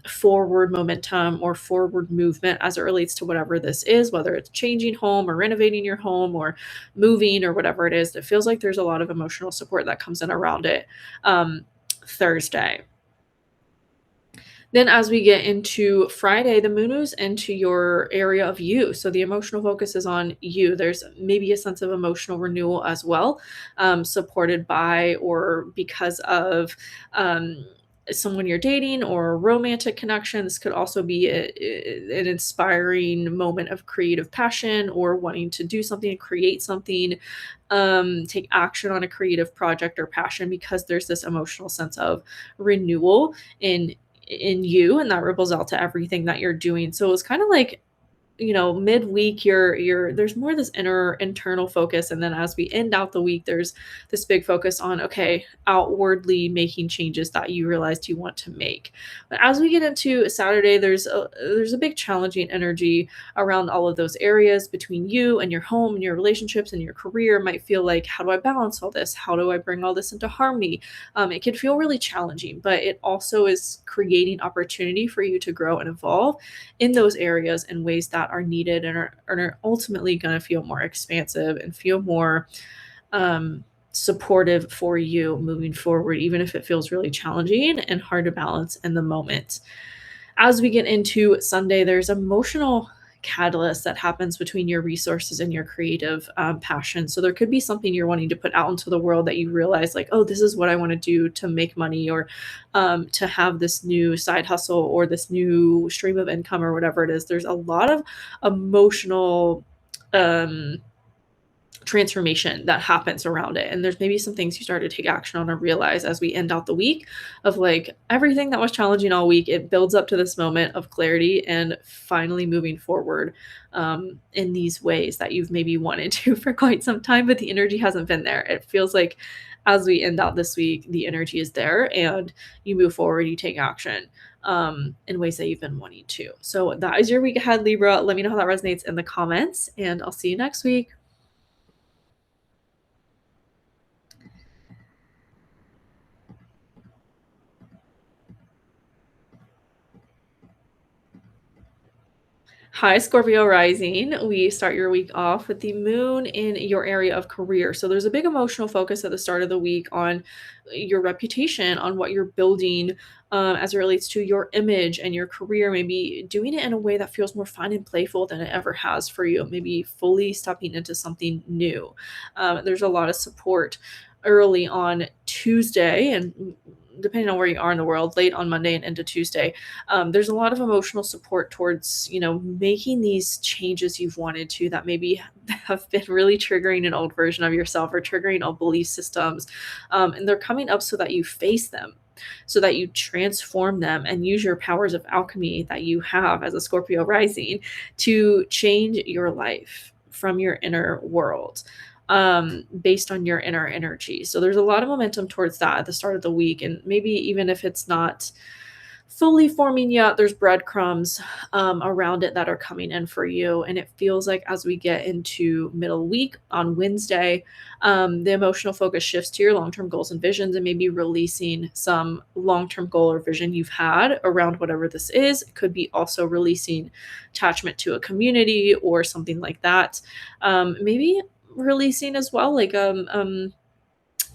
Speaker 1: forward momentum or forward movement as it relates to whatever this is, whether it's changing home or renovating your home or moving or whatever it is. It feels like there's a lot of emotional support that comes in around it Thursday. Then, as we get into Friday, the moon moves into your area of you. So the emotional focus is on you. There's maybe a sense of emotional renewal as well, supported by or because of someone you're dating or a romantic connection. This could also be an inspiring moment of creative passion or wanting to do something, create something, take action on a creative project or passion, because there's this emotional sense of renewal in you, and that ripples out to everything that you're doing. So it's kind of like, midweek, you're there's more this internal focus, and then as we end out the week, there's this big focus on, okay, outwardly making changes that you realized you want to make. But as we get into Saturday, there's a big challenging energy around all of those areas between you and your home and your relationships and your career. Might feel like, how do I balance all this? How do I bring all this into harmony? It can feel really challenging, but it also is creating opportunity for you to grow and evolve in those areas in ways that are needed and are ultimately going to feel more expansive and feel more supportive for you moving forward, even if it feels really challenging and hard to balance in the moment. As we get into Sunday, there's emotional catalyst that happens between your resources and your creative passion. So there could be something you're wanting to put out into the world that you realize, like, oh, this is what I want to do to make money, or to have this new side hustle or this new stream of income or whatever it is. There's a lot of emotional um transformation that happens around it. And there's maybe some things you start to take action on or realize as we end out the week of like everything that was challenging all week. It builds up to this moment of clarity and finally moving forward in these ways that you've maybe wanted to for quite some time, but the energy hasn't been there. It feels like as we end out this week, the energy is there and you move forward, you take action in ways that you've been wanting to. So that is your week ahead, Libra. Let me know how that resonates in the comments, and I'll see you next week. Hi, Scorpio Rising. We start your week off with the moon in your area of career. So there's a big emotional focus at the start of the week on your reputation, on what you're building as it relates to your image and your career. Maybe doing it in a way that feels more fun and playful than it ever has for you. Maybe fully stepping into something new. There's a lot of support early on Tuesday, and depending on where you are in the world, late on Monday and into Tuesday. There's a lot of emotional support towards, making these changes you've wanted to that maybe have been really triggering an old version of yourself or triggering old belief systems. And they're coming up so that you face them, so that you transform them and use your powers of alchemy that you have as a Scorpio rising to change your life from your inner world, based on your inner energy. So there's a lot of momentum towards that at the start of the week. And maybe even if it's not fully forming yet, there's breadcrumbs around it that are coming in for you. And it feels like as we get into middle week on Wednesday, the emotional focus shifts to your long-term goals and visions, and maybe releasing some long-term goal or vision you've had around whatever this is. It could be also releasing attachment to a community or something like that. Maybe releasing as well, like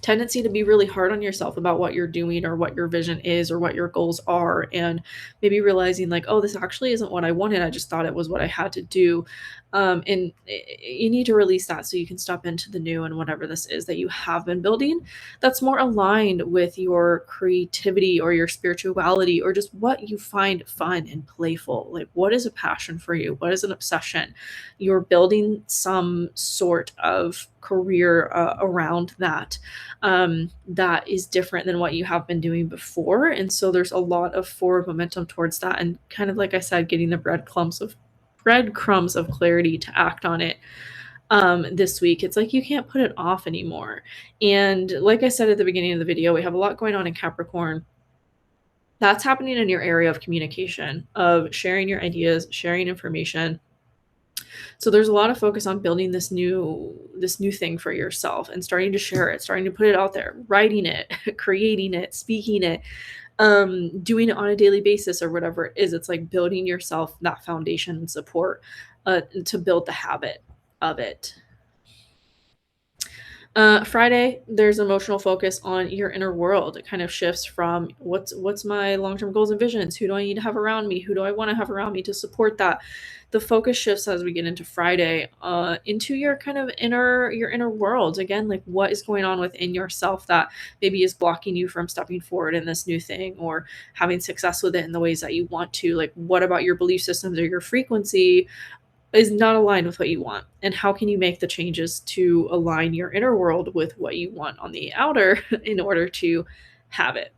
Speaker 1: tendency to be really hard on yourself about what you're doing or what your vision is or what your goals are, and maybe realizing like, oh, this actually isn't what I wanted, I just thought it was what I had to do. And you need to release that so you can step into the new and whatever this is that you have been building that's more aligned with your creativity or your spirituality or just what you find fun and playful. Like, what is a passion for you? What is an obsession? You're building some sort of career around that, that is different than what you have been doing before. And so there's a lot of forward momentum towards that. And kind of like I said, getting the breadcrumbs of clarity to act on it this week. It's like you can't put it off anymore. And like I said at the beginning of the video, we have a lot going on in Capricorn. That's happening in your area of communication, of sharing your ideas, sharing information. So there's a lot of focus on building this new thing for yourself and starting to share it, starting to put it out there, writing it, creating it, speaking it, doing it on a daily basis or whatever it is. It's like building yourself that foundation and support to build the habit of it. Friday, there's emotional focus on your inner world. It kind of shifts from what's my long-term goals and visions? Who do I need to have around me? Who do I want to have around me to support that? The focus shifts as we get into Friday, into your kind of your inner world. Again, like what is going on within yourself that maybe is blocking you from stepping forward in this new thing or having success with it in the ways that you want to. Like, what about your belief systems or your frequency is not aligned with what you want, and how can you make the changes to align your inner world with what you want on the outer in order to have it.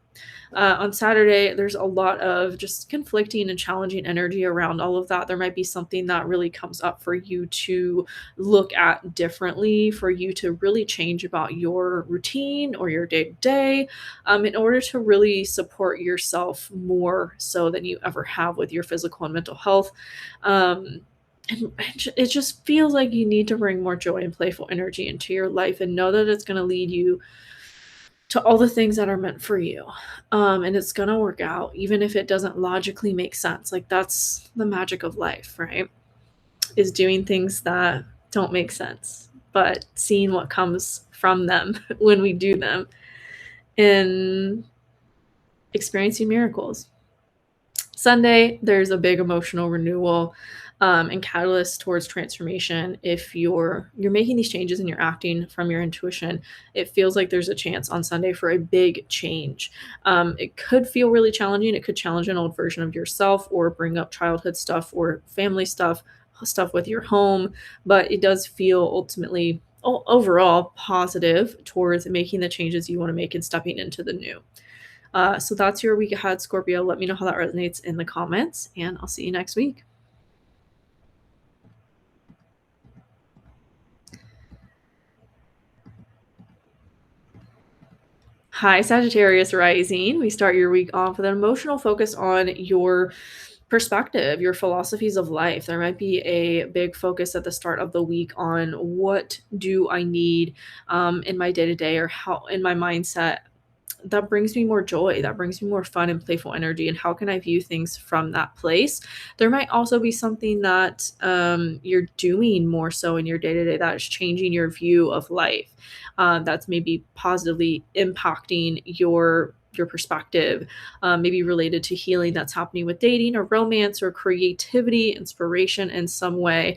Speaker 1: On Saturday, there's a lot of just conflicting and challenging energy around all of that. There might be something that really comes up for you to look at differently, for you to really change about your routine or your day to day, in order to really support yourself more so than you ever have with your physical and mental health. And it just feels like you need to bring more joy and playful energy into your life and know that it's going to lead you to all the things that are meant for you. And it's going to work out, even if it doesn't logically make sense. Like, that's the magic of life, right? Is doing things that don't make sense, but seeing what comes from them when we do them and experiencing miracles. Sunday, there's a big emotional renewal. and catalyst towards transformation. If you're making these changes and you're acting from your intuition, it feels like there's a chance on Sunday for a big change. It could feel really challenging. It could challenge an old version of yourself or bring up childhood stuff or family stuff, stuff with your home, but it does feel ultimately overall positive towards making the changes you want to make and stepping into the new. So that's your week ahead, Scorpio. Let me know how that resonates in the comments, and I'll see you next week. Hi, Sagittarius Rising. We start your week off with an emotional focus on your perspective, your philosophies of life. There might be a big focus at the start of the week on what do I need in my day to day, or how in my mindset that brings me more joy, that brings me more fun and playful energy, and how can I view things from that place. There might also be something that you're doing more so in your day-to-day that is changing your view of life, that's maybe positively impacting your perspective, maybe related to healing that's happening with dating or romance or creativity, inspiration in some way.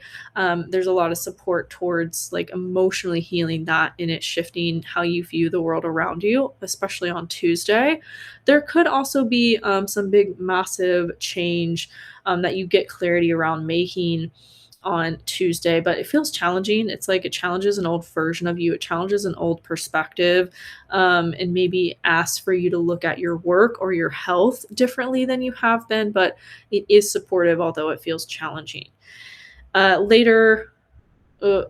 Speaker 1: There's a lot of support towards like emotionally healing that, and it shifting how you view the world around you, especially on Tuesday. There could also be some big, massive change that you get clarity around making on Tuesday, but it feels challenging. It's like it challenges an old version of you, it challenges an old perspective, and maybe asks for you to look at your work or your health differently than you have been, but it is supportive, although it feels challenging. Later, uh,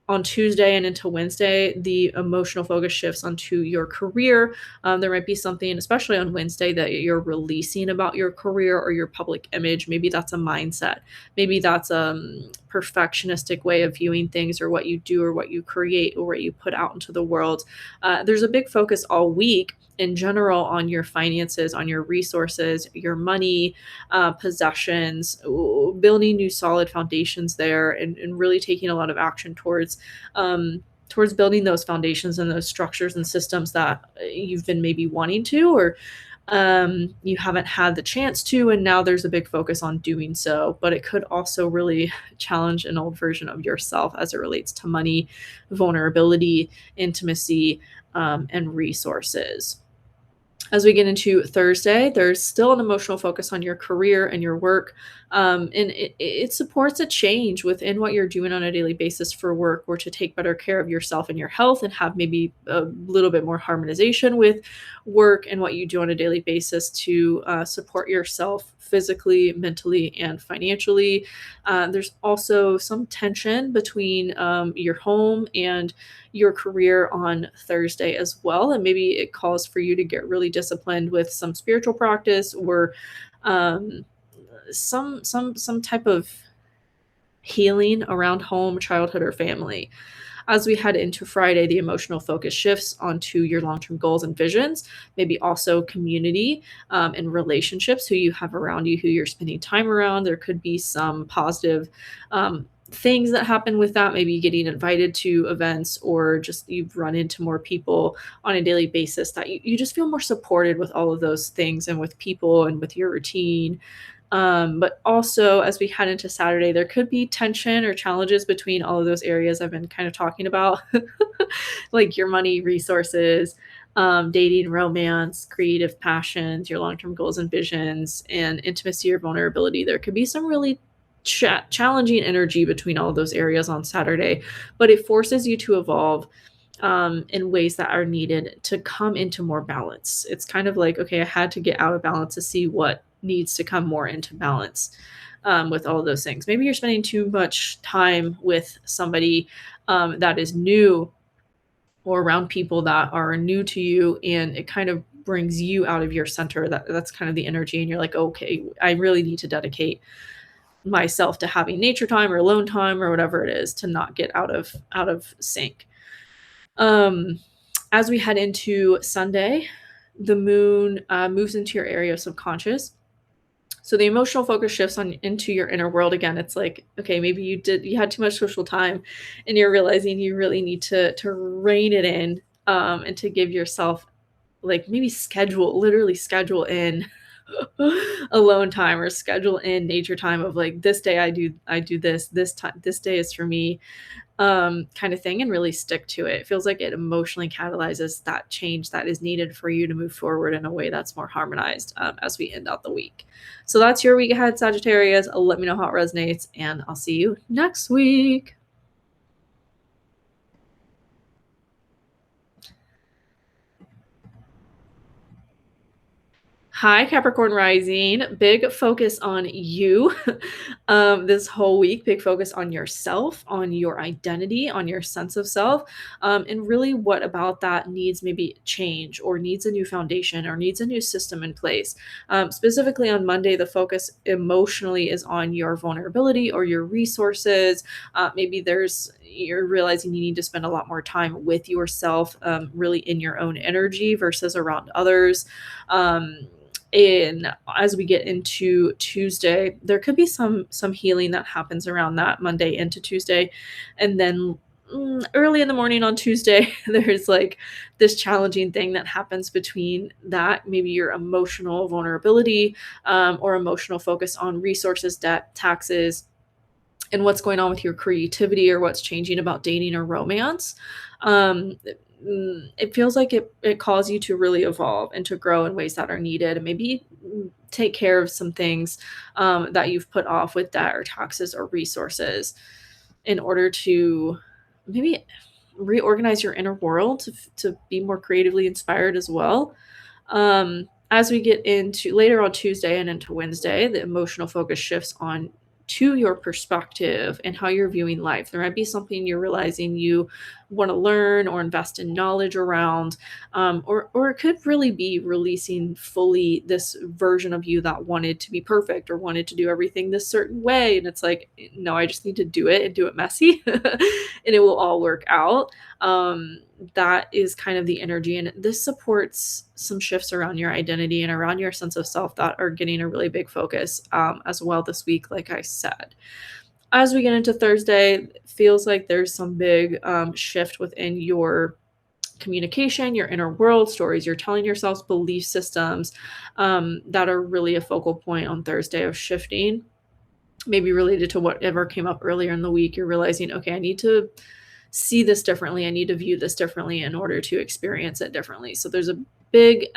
Speaker 1: on Tuesday and into Wednesday, the emotional focus shifts onto your career. There might be something, especially on Wednesday, that you're releasing about your career or your public image. Maybe that's a mindset. Maybe that's a perfectionistic way of viewing things, or what you do, or what you create, or what you put out into the world. There's a big focus all week in general on your finances, on your resources, your money, possessions, building new solid foundations there, and really taking a lot of action towards building those foundations and those structures and systems that you've been maybe wanting to, or you haven't had the chance to, and now there's a big focus on doing so. But it could also really challenge an old version of yourself as it relates to money, vulnerability, intimacy, and resources. As we get into Thursday, there's still an emotional focus on your career and your work. And it supports a change within what you're doing on a daily basis for work, or to take better care of yourself and your health, and have maybe a little bit more harmonization with work and what you do on a daily basis to support yourself physically, mentally, and financially. There's also some tension between your home and your career on Thursday as well. And maybe it calls for you to get really disciplined with some spiritual practice, or um, some type of healing around home, childhood, or family. As we head into Friday, the emotional focus shifts onto your long term goals and visions, maybe also community, and relationships, who you have around you, who you're spending time around. There could be some positive things that happen with that, maybe getting invited to events, or just you've run into more people on a daily basis that you just feel more supported with all of those things, and with people and with your routine. But also, as we head into Saturday, there could be tension or challenges between all of those areas I've been kind of talking about, like your money, resources, dating, romance, creative passions, your long term goals and visions, and intimacy or vulnerability. There could be some really challenging energy between all of those areas on Saturday, but it forces you to evolve in ways that are needed to come into more balance. It's kind of like, okay, I had to get out of balance to see what needs to come more into balance with all of those things. Maybe you're spending too much time with somebody that is new, or around people that are new to you, and it kind of brings you out of your center. That's kind of the energy, and you're like, okay, I really need to dedicate myself to having nature time or alone time or whatever it is, to not get out of sync. Um, as we head into Sunday, the moon moves into your area of subconscious. So the emotional focus shifts on into your inner world again. It's like, okay, maybe you had too much social time, and you're realizing you really need to rein it in, and to give yourself, like, maybe schedule in alone time or schedule in nature time of like this day I do this time this day is for me, kind of thing, and really stick to it. It feels like it emotionally catalyzes that change that is needed for you to move forward in a way that's more harmonized, as we end out the week. So that's your week ahead, Sagittarius. Let me know how it resonates, and I'll see you next week. Hi, Capricorn Rising. Big focus on you this whole week. Big focus on yourself, on your identity, on your sense of self, and really what about that needs maybe change or needs a new foundation or needs a new system in place. Specifically on Monday, the focus emotionally is on your vulnerability or your resources. Maybe you're realizing you need to spend a lot more time with yourself, really in your own energy versus around others. And as we get into Tuesday, there could be some healing that happens around that Monday into Tuesday, and then early in the morning on Tuesday, there's like this challenging thing that happens between that maybe your emotional vulnerability, or emotional focus on resources, debt, taxes, and what's going on with your creativity or what's changing about dating or romance. It feels like it calls you to really evolve and to grow in ways that are needed, and maybe take care of some things, that you've put off with debt or taxes or resources in order to maybe reorganize your inner world to be more creatively inspired as well. As we get into later on Tuesday and into Wednesday, the emotional focus shifts on to your perspective and how you're viewing life. There might be something you're realizing you want to learn or invest in knowledge around, or it could really be releasing fully this version of you that wanted to be perfect or wanted to do everything this certain way. And it's like, no, I just need to do it and do it messy, and it will all work out. That is kind of the energy, and this supports some shifts around your identity and around your sense of self that are getting a really big focus, as well this week, like I said. As we get into Thursday, it feels like there's some big, shift within your communication, your inner world, stories you're telling yourselves, belief systems, that are really a focal point on Thursday of shifting, maybe related to whatever came up earlier in the week. You're realizing, okay, I need to see this differently. I need to view this differently in order to experience it differently. So there's a big,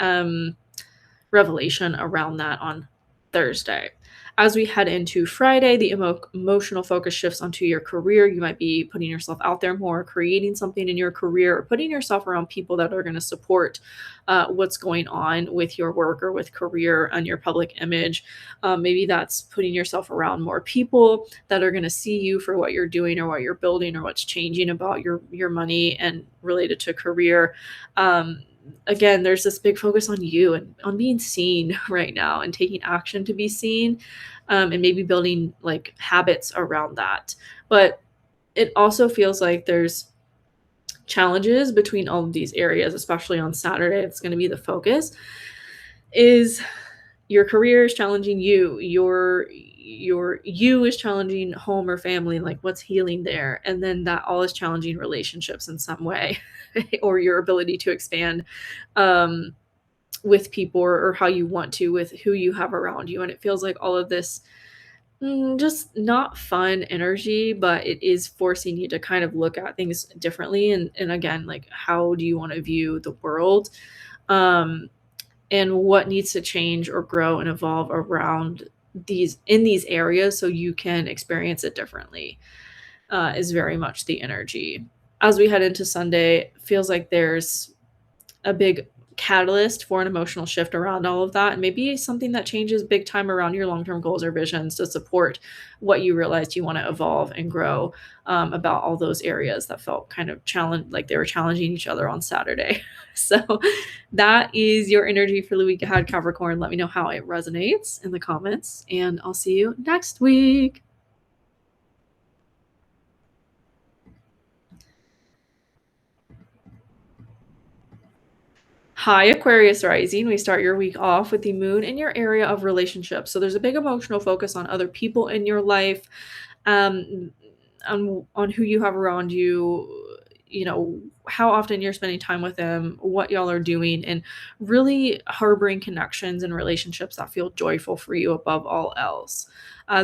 Speaker 1: revelation around that on Thursday. As we head into Friday, the emotional focus shifts onto your career. You might be putting yourself out there more, creating something in your career, or putting yourself around people that are going to support, what's going on with your work or with career and your public image. Maybe that's putting yourself around more people that are going to see you for what you're doing or what you're building or what's changing about your money and related to career. Again, there's this big focus on you and on being seen right now and taking action to be seen, and maybe building like habits around that. But it also feels like there's challenges between all of these areas, especially on Saturday. It's going to be the focus is your career is challenging you, your you is challenging home or family, like what's healing there, and then that all is challenging relationships in some way, or your ability to expand, um, with people, or how you want to with who you have around you. And it feels like all of this, just not fun energy, but it is forcing you to kind of look at things differently, and again, like how do you want to view the world, um, and what needs to change or grow and evolve around these areas so you can experience it differently, is very much the energy. As we head into Sunday, feels like there's a big catalyst for an emotional shift around all of that, and maybe something that changes big time around your long-term goals or visions to support what you realized you want to evolve and grow, about all those areas that felt kind of challenge like they were challenging each other on Saturday. So that is your energy for the week ahead, Capricorn. Let me know how it resonates in the comments, and I'll see you next week. Hi, Aquarius Rising. We start your week off with the moon in your area of relationships. So there's a big emotional focus on other people in your life, um, on who you have around you, you know, how often you're spending time with them, what y'all are doing, and really harboring connections and relationships that feel joyful for you above all else.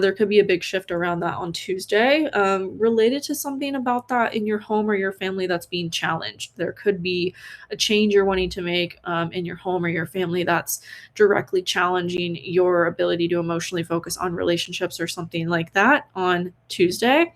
Speaker 1: There could be a big shift around that on Tuesday, related to something about that in your home or your family that's being challenged. There could be a change you're wanting to make in your home or your family that's directly challenging your ability to emotionally focus on relationships or something like that on Tuesday.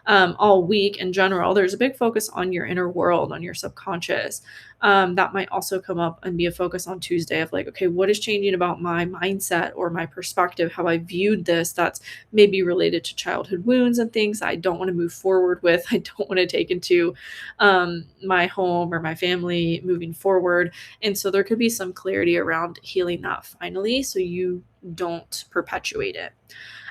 Speaker 1: All week in general, there's a big focus on your inner world, on your subconscious. That might also come up and be a focus on Tuesday of like, okay, what is changing about my mindset or my perspective, how I viewed this that's maybe related to childhood wounds and things I don't want to move forward with. I don't want to take into my home or my family moving forward. And so there could be some clarity around healing that finally so you don't perpetuate it.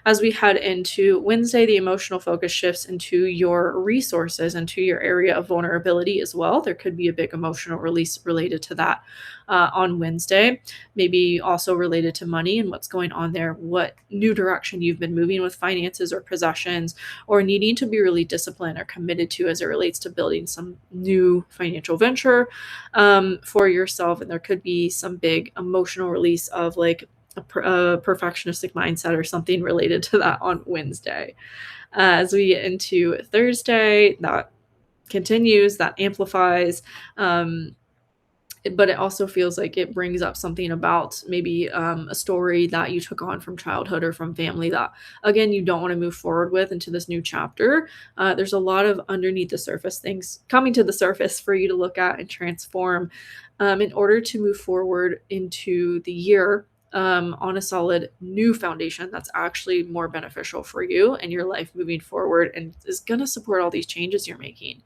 Speaker 1: As we head into Wednesday, the emotional focus shifts into your resources, into your area of vulnerability as well. There could be a big emotional release related to that on Wednesday, maybe also related to money and what's going on there, what new direction you've been moving with finances or possessions, or needing to be really disciplined or committed to as it relates to building some new financial venture for yourself. And there could be some big emotional release of like a perfectionistic mindset or something related to that on Wednesday. As we get into Thursday, that continues, that amplifies. But it also feels like it brings up something about maybe a story that you took on from childhood or from family that, again, you don't want to move forward with into this new chapter. There's a lot of underneath the surface things coming to the surface for you to look at and transform in order to move forward into the year on a solid new foundation that's actually more beneficial for you and your life moving forward and is going to support all these changes you're making.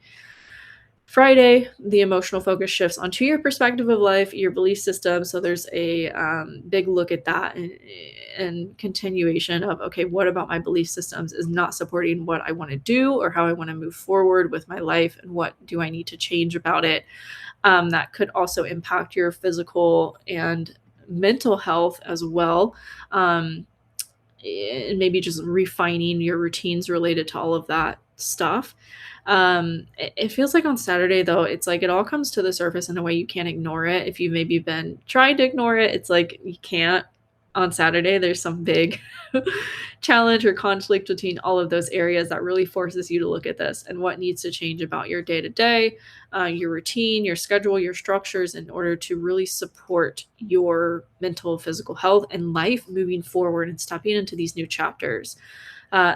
Speaker 1: Friday, the emotional focus shifts onto your perspective of life, your belief system. So there's a big look at that and continuation of, okay, what about my belief systems is not supporting what I want to do or how I want to move forward with my life, and what do I need to change about it? That could also impact your physical and mental health as well. And maybe just refining your routines related to all of that stuff. It feels like on Saturday though, it's like it all comes to the surface in a way you can't ignore it. If you've maybe been trying to ignore it, it's like you can't. On Saturday, there's some big challenge or conflict between all of those areas that really forces you to look at this and what needs to change about your day to day, your routine, your schedule, your structures in order to really support your mental, physical health and life moving forward and stepping into these new chapters.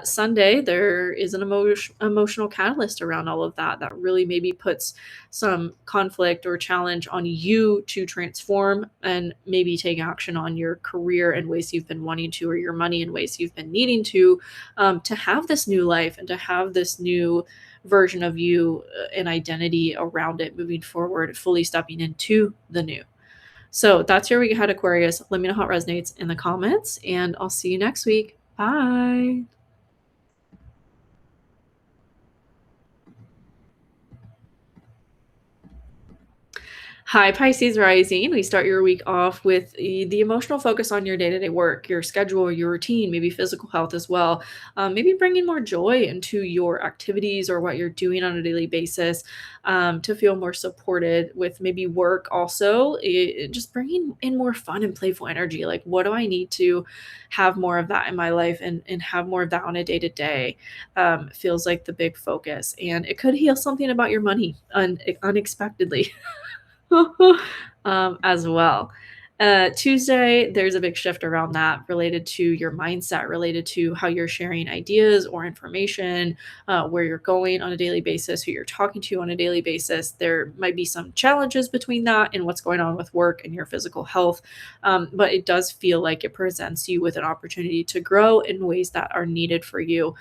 Speaker 1: Sunday, there is an emotional catalyst around all of that that really maybe puts some conflict or challenge on you to transform and maybe take action on your career in ways you've been wanting to, or your money in ways you've been needing to have this new life and to have this new version of you and identity around it moving forward, fully stepping into the new. So that's your week ahead, Aquarius. Let me know how it resonates in the comments, and I'll see you next week. Bye. Hi, Pisces Rising. We start your week off with the emotional focus on your day to day work, your schedule, your routine, maybe physical health as well. Maybe bringing more joy into your activities or what you're doing on a daily basis to feel more supported with maybe work also. Just bringing in more fun and playful energy. Like, what do I need to have more of that in my life and have more of that on a day to day? Feels like the big focus. And it could heal something about your money unexpectedly. As well. Tuesday, there's a big shift around that related to your mindset, related to how you're sharing ideas or information, where you're going on a daily basis, who you're talking to on a daily basis. There might be some challenges between that and what's going on with work and your physical health, but it does feel like it presents you with an opportunity to grow in ways that are needed for you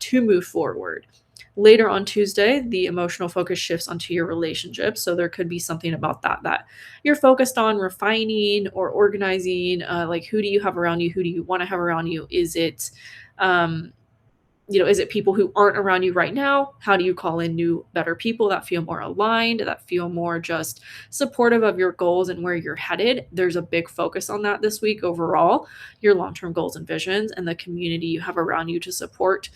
Speaker 1: to move forward. Later on Tuesday, the emotional focus shifts onto your relationships. So there could be something about that you're focused on refining or organizing. Like, who do you have around you? Who do you want to have around you? Is it is it people who aren't around you right now? How do you call in new, better people that feel more aligned, that feel more just supportive of your goals and where you're headed? There's a big focus on that this week overall, your long term goals and visions, and the community you have around you to support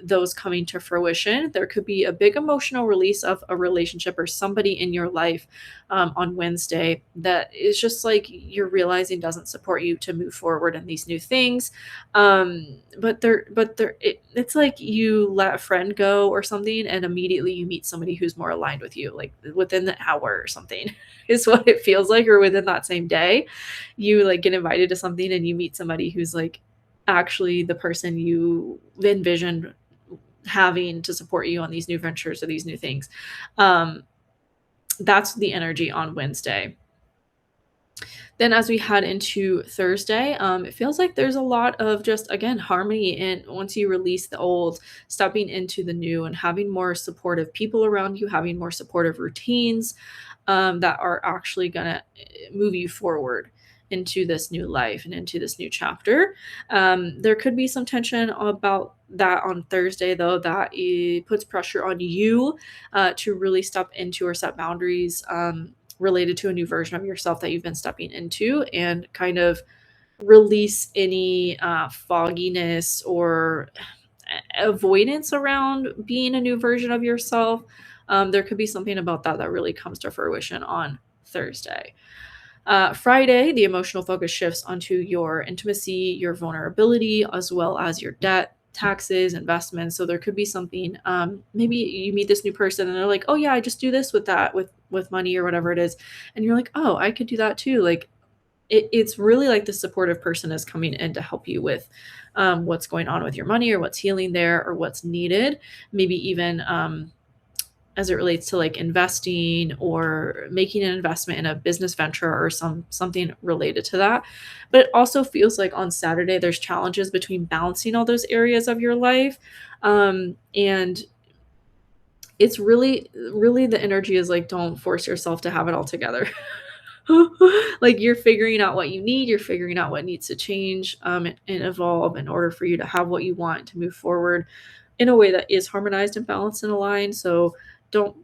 Speaker 1: those coming to fruition. There could be a big emotional release of a relationship or somebody in your life on Wednesday that is just like you're realizing doesn't support you to move forward in these new things. It's like you let a friend go or something, and immediately you meet somebody who's more aligned with you, like within the hour or something, is what it feels like, or within that same day, you like get invited to something and you meet somebody who's like actually the person you envisioned having to support you on these new ventures or these new things. Um, that's the energy on Wednesday. Then as we head into Thursday, it feels like there's a lot of just again harmony, and once you release the old, stepping into the new and having more supportive people around you, having more supportive routines that are actually gonna move you forward into this new life and into this new chapter. There could be some tension about that on Thursday, though, that it puts pressure on you to really step into or set boundaries related to a new version of yourself that you've been stepping into, and kind of release any fogginess or avoidance around being a new version of yourself. There could be something about that that really comes to fruition on Thursday. Friday, the emotional focus shifts onto your intimacy, your vulnerability, as well as your debt, taxes, investments. So there could be something. Maybe you meet this new person and they're like, "Oh yeah, I just do this with that with money or whatever it is," and you're like, "Oh, I could do that too." Like it's really like the supportive person is coming in to help you with what's going on with your money, or what's healing there, or what's needed. Maybe even as it relates to like investing or making an investment in a business venture or something related to that. But it also feels like on Saturday there's challenges between balancing all those areas of your life. And it's really the energy is like, don't force yourself to have it all together. Like you're figuring out what you need, you're figuring out what needs to change and evolve in order for you to have what you want to move forward in a way that is harmonized and balanced and aligned. So don't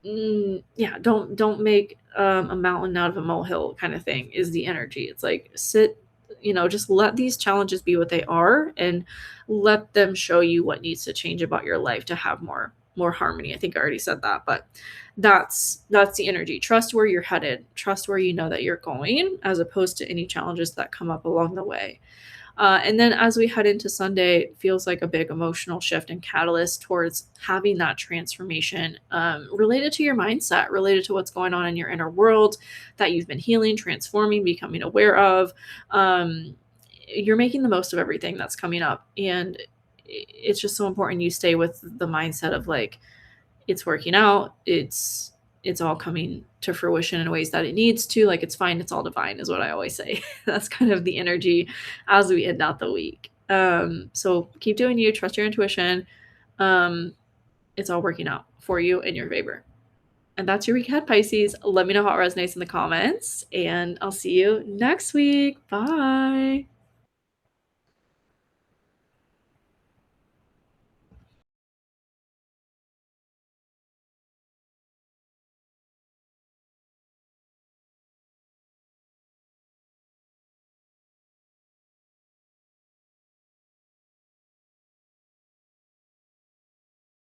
Speaker 1: yeah, don't make a mountain out of a molehill kind of thing is the energy. It's like sit, just let these challenges be what they are, and let them show you what needs to change about your life to have more harmony. I think I already said that, but that's the energy. Trust where you're headed, trust where you know that you're going, as opposed to any challenges that come up along the way. And then as we head into Sunday, it feels like a big emotional shift and catalyst towards having that transformation related to your mindset, related to what's going on in your inner world that you've been healing, transforming, becoming aware of. You're making the most of everything that's coming up. And it's just so important you stay with the mindset of like, it's working out, it's all coming to fruition in ways that it needs to. Like, it's fine, it's all divine, is what I always say. That's kind of the energy as we end out the week. So keep doing you, trust your intuition. It's all working out for you in your favor. And that's your week ahead, Pisces. Let me know how it resonates in the comments, and I'll see you next week. Bye.